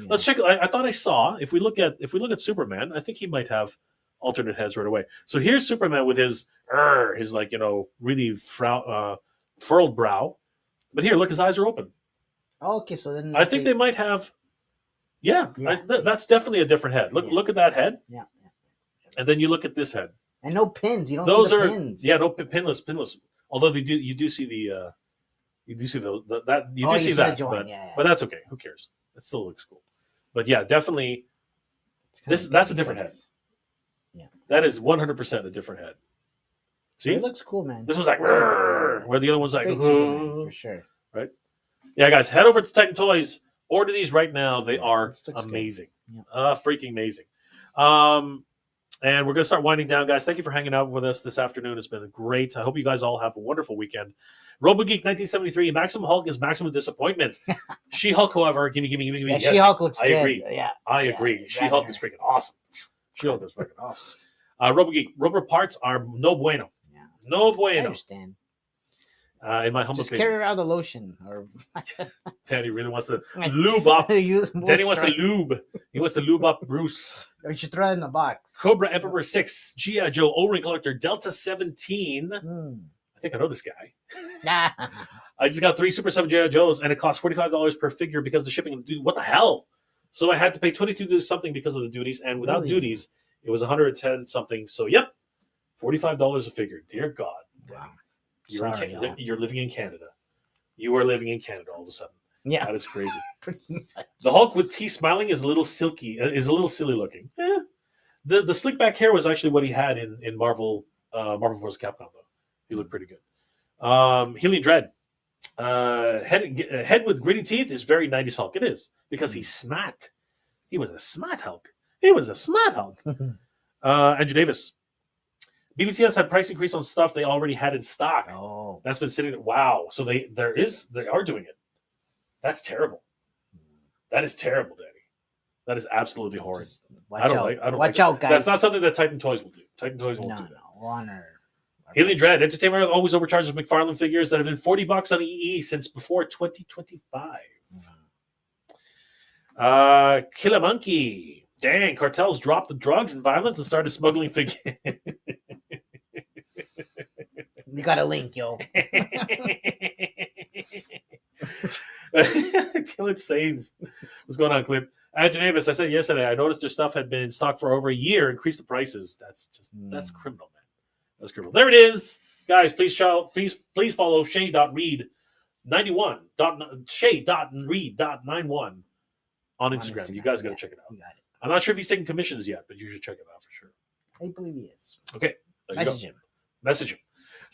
Let's check. I thought I saw. If we look at Superman, I think he might have alternate heads right away. So here's Superman with his like really furrowed brow. But here, look, his eyes are open. Oh, okay, so then I think they might have. Yeah. That's definitely a different head. Look at that head. Yeah. And then you look at this head. And no pins. You don't Those see the are pins. no pinless. Although you do see the but that's okay. Who cares? It still looks cool. But yeah, definitely that's a different head. Yeah. That is 100% a different head. See? It looks cool, man. This was like where the other one's like for sure. Right? Yeah, guys, head over to Titan Toys. Order these right now. They are amazing. Yeah. Freaking amazing. And we're going to start winding down, guys. Thank you for hanging out with us this afternoon. It's been great. I hope you guys all have a wonderful weekend. RoboGeek 1973, Maximum Hulk is maximum disappointment. She-Hulk, however, gimme. Yeah, Yes, She-Hulk looks good. I agree. Yeah. I agree. She-Hulk is freaking awesome. She-Hulk is freaking awesome. RoboGeek, rubber parts are no bueno. Yeah. No I bueno. understand. In my humble Just opinion. carry around the lotion. Or Danny really wants to lube up. Danny wants to lube. He wants to lube up Bruce. Or you should throw it in the box. Cobra Emperor 6, G.I. Joe O-Ring Collector, Delta 17. I think I know this guy. Nah. I just got 3 Super 7 G.I. Joes, and it cost $45 per figure because of the shipping. Dude, what the hell? So I had to pay $22 something because of the duties, and without duties, it was $110 something. So, yep, $45 a figure. Dear God. Wow. You're living in Canada. You are living in Canada all of a sudden. Yeah. That is crazy. The Hulk with T smiling is a little silky, is a little silly looking. The slick back hair was actually what he had in Marvel vs. Capcom, though. He looked pretty good. Healing Dread. Head with gritty teeth is very 90s Hulk. It is, because he's smart. He was a smart Hulk. Andrew Davis. BBTS had price increase on stuff they already had in stock. Oh. That's been sitting there. Wow. So they are doing it. That's terrible. That is terrible, Danny. That is absolutely horrid. Watch out, guys. That's not something that Titan Toys will do. Titan Toys won't do that. No, Honor. Healing Dread. Entertainment always overcharges McFarlane figures that have been $40 on EE since before 2025. Killer Monkey. Dang, cartels dropped the drugs and violence and started smuggling figures. We got a link, yo. Killing Saints. What's going on, Clip? Andrew Davis, I said yesterday, I noticed their stuff had been in stock for over a year. Increased the prices. That's criminal, man. That's criminal. There it is. Guys, please follow Shay.read91. Shay.read.91 on Instagram. You guys got to check it out. I'm not sure if he's taking commissions yet, but you should check it out for sure. I believe he is. Okay. Message him.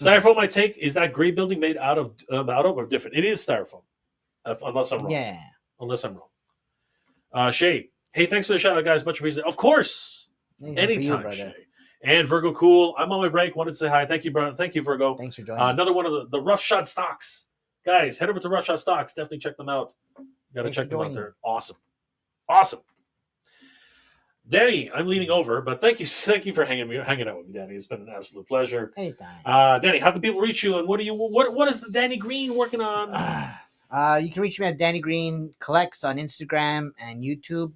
Styrofoam, I take, is that gray building made out of or different? It is styrofoam, unless I'm wrong. Yeah. Unless I'm wrong. Shay, hey, thanks for the shout out, guys. Much appreciated. Of course. Anytime, Shay. And Virgo Cool, I'm on my break. Wanted to say hi. Thank you, brother. Thank you, Virgo. Thanks for joining us. Another one of the Rough Shot Stocks. Guys, head over to Rough Shot Stocks. Definitely check them out. You got to check them out. They're awesome. Awesome. Danny, I'm leaning over, but thank you for hanging out with me, Danny. It's been an absolute pleasure. Anytime. Danny, how can people reach you, and what is the Danny Green working on? You can reach me at Danny Green Collects on Instagram and YouTube.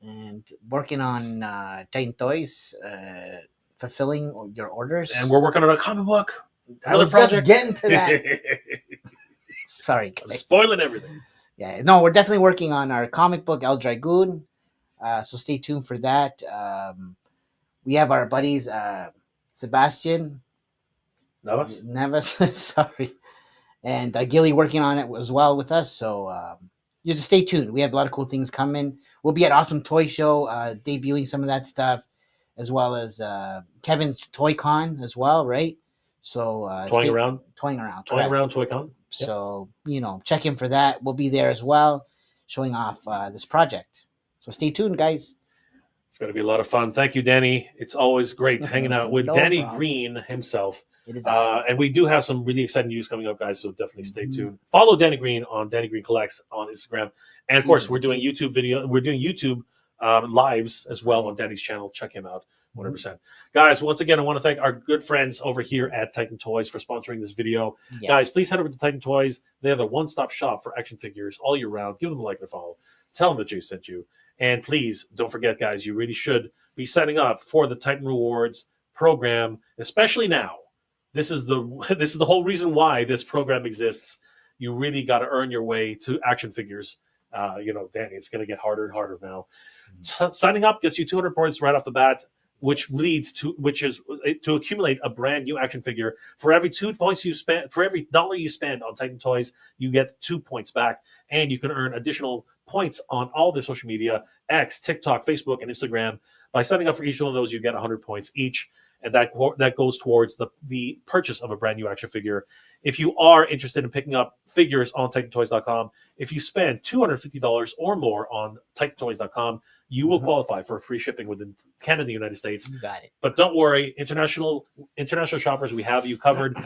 and working on Titan Toys, fulfilling your orders. And we're working on a comic book. I was just getting to that. Sorry, I'm guys. spoiling everything. Yeah, no, we're definitely working on our comic book El Dragoon. So stay tuned for that. We have our buddies Sebastian Navas? Neves, sorry, and Gilly working on it as well with us. So you just stay tuned. We have a lot of cool things coming. We'll be at Awesome Toy Show, debuting some of that stuff, as well as Kevin's Toy Con as well, right? So Toying around correct. ToyCon. So check in for that. We'll be there as well, showing off this project. So stay tuned, guys. It's going to be a lot of fun. Thank you, Danny. It's always great hanging out with No Danny problem. Green himself. It is And we do have some really exciting news coming up, guys. So definitely stay tuned. Follow Danny Green on Danny Green Collects on Instagram, and of course, we're doing YouTube video. We're doing YouTube lives as well on Danny's channel. Check him out. 100%. Guys, once again, I want to thank our good friends over here at Titan Toys for sponsoring this video. Yes. Guys, please head over to Titan Toys. They have a one-stop shop for action figures all year round. Give them a like and a follow. Tell them that Jay sent you. And please don't forget, guys, you really should be setting up for the Titan Rewards program, especially now. This is the whole reason why this program exists. You really got to earn your way to action figures. Danny, it's going to get harder and harder now. Signing up gets you 200 points right off the bat, which is to accumulate a brand new action figure. For every for every dollar you spend on Titan Toys, you get 2 points back, and you can earn additional points on all their social media: X, TikTok, Facebook, and Instagram. By signing up for each one of those, you get 100 points each, and that goes towards the purchase of a brand new action figure. If you are interested in picking up figures on TitanToys.com, if you spend $250 or more on TitanToys.com, you will qualify for free shipping within Canada and the United States. You got it. But don't worry, international shoppers, we have you covered.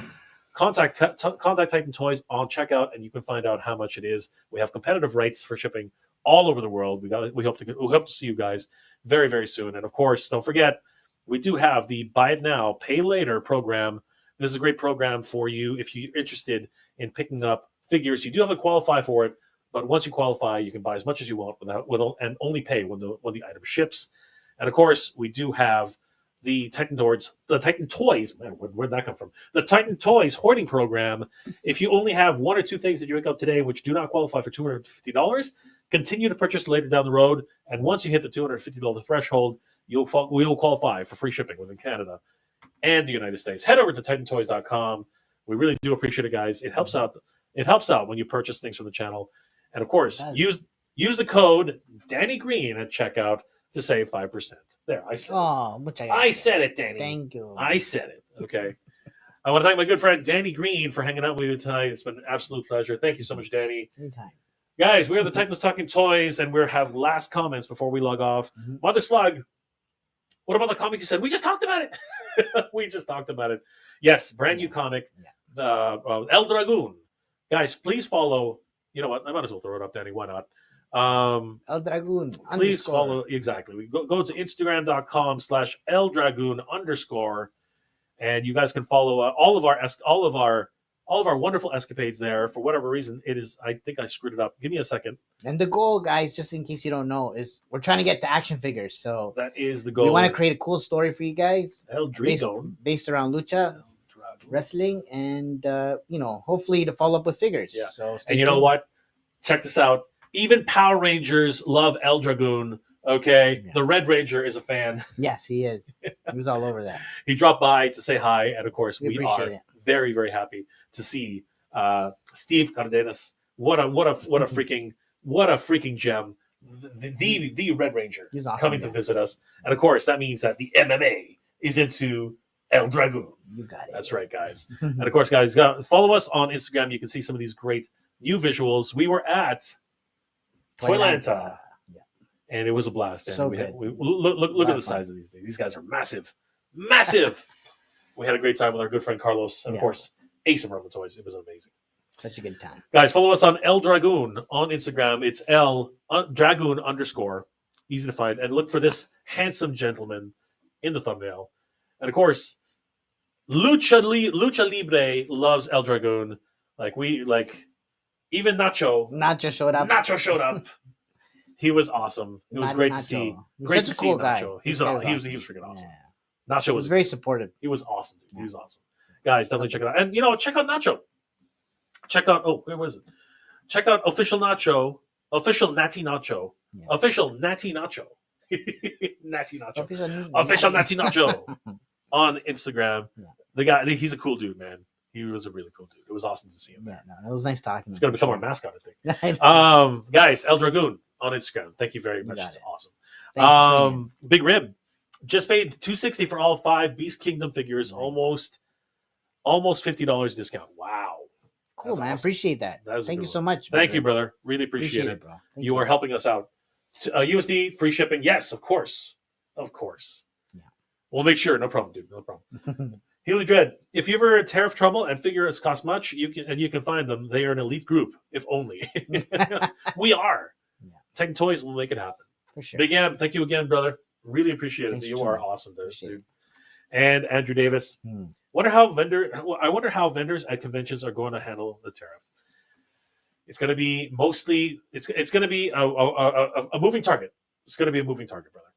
Contact Titan Toys on checkout, and you can find out how much it is. We have competitive rates for shipping all over the world. We hope to see you guys very, very soon. And of course, don't forget, we do have the Buy It Now, Pay Later program. This is a great program for you if you're interested in picking up figures. You do have to qualify for it, but once you qualify, you can buy as much as you want and only pay when the item ships. And of course, we do have the Titan Toys. Man, where'd that come from? The Titan Toys hoarding program. If you only have one or two things that you pick up today which do not qualify for $250, continue to purchase later down the road. And once you hit the $250 threshold, we will qualify for free shipping within Canada and the United States. Head over to TitanToys.com. We really do appreciate it, guys. It helps out. It helps out when you purchase things from the channel. And of course, use the code Danny Green at checkout to save 5%. There, I said it. I said it, Danny. Thank you. I said it. Okay. I want to thank my good friend Danny Green for hanging out with you tonight. It's been an absolute pleasure. Thank you so much, Danny. Anytime. Guys, we are the Titans Talking Toys, and we have last comments before we log off. Mother Slug, what about the comic you said? We just talked about it. We just talked about it. Yes, brand new comic, El Dragoon. Guys, please follow. You know what? I might as well throw it up, Danny. Why not? El Dragoon. Please follow. Exactly. We go to Instagram.com/El Dragoon _, and you guys can follow all of our wonderful escapades there. For whatever reason, it is. I think I screwed it up. Give me a second. And the goal, guys, just in case you don't know, is we're trying to get to action figures. So that is the goal. We want to create a cool story for you guys, El Dragoon, based around lucha, wrestling, and hopefully to follow up with figures. Yeah. So and you know what? Check this out. Even Power Rangers love El Dragoon. Okay, The Red Ranger is a fan. Yes, he is. He was all over that. He dropped by to say hi, and of course, we are it. very, very happy to see Steve Cardenas. What a freaking gem! The Red Ranger Awesome, coming to visit us, and of course, that means that the MMA is into El Dragoon. You got it. That's right, guys. And of course, guys, follow us on Instagram. You can see some of these great new visuals. We were at Toylanta. And it was a blast. And so look at the size of these things. These guys are massive. Massive. We had a great time with our good friend Carlos. And of course, Ace of Roman Toys. It was amazing. Such a good time. Guys, follow us on El Dragoon on Instagram. It's El Dragoon _. Easy to find. And look for this handsome gentleman in the thumbnail. And of course, Lucha Libre loves El Dragoon. Even Nacho. Nacho showed up. He was awesome. It was Matty great to Nacho. see. He was Great such to a see cool guy. Nacho. This He guy was awesome. freaking awesome. Yeah. Nacho He was was very supportive. He was awesome, dude. Yeah. He was awesome. Guys, definitely check it out. And check out Nacho. Check out where was it? Check out official Nacho, official Natty Nacho, Yeah. official Natty Nacho, Natty Nacho, Official official Natty Nacho on Instagram. Yeah. The guy, he's a cool dude, man. He was a really cool dude. It was awesome to see him. Yeah, no, it was nice talking. It's to gonna him, become for our mascot, I think. sure. Guys, El Dragoon on Instagram. Thank you very You much. got It's it. awesome. Thanks for tuning in. Big Rib just paid $260 for all 5 Beast Kingdom figures. Nice. Almost $50 discount. Wow. Cool, That's man. awesome. Appreciate that. That was a Thank good you so one. much. Thank you, brother. Really appreciate it. bro. Thank You are helping us out. USD free shipping. Yes, of course. Of course. Yeah. We'll make sure. No problem, dude. No problem. Healy Dread. If you ever tariff trouble and figures cost much, you can find them. They are an elite group, if only. We are. Yeah. Titan Toys will make it happen. For sure. Big M, thank you again, brother. Really appreciate Thanks it. for You are tuning in. awesome, Appreciate dude. And Andrew Davis. Hmm. I wonder how vendors at conventions are going to handle the tariff. It's going to be mostly. It's going to be a moving target. It's going to be a moving target, brother.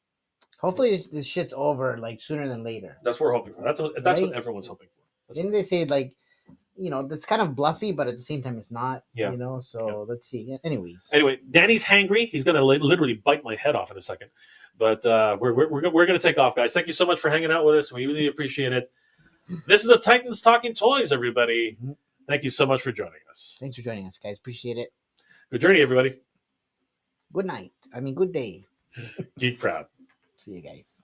Hopefully this shit's over like sooner than later. That's what we're hoping for. That's what Right? everyone's hoping for. That's Didn't they say like, that's kind of bluffy, but at the same time it's not. Yeah. So let's see. Yeah, anyways. Anyway, Danny's hangry. He's going to literally bite my head off in a second. But we're going to take off, guys. Thank you so much for hanging out with us. We really appreciate it. This is the Titans Talking Toys, everybody. Mhm. Thank you so much for joining us. Thanks for joining us, guys. Appreciate it. Good journey, everybody. Good night. Good day. Geek proud. See you guys.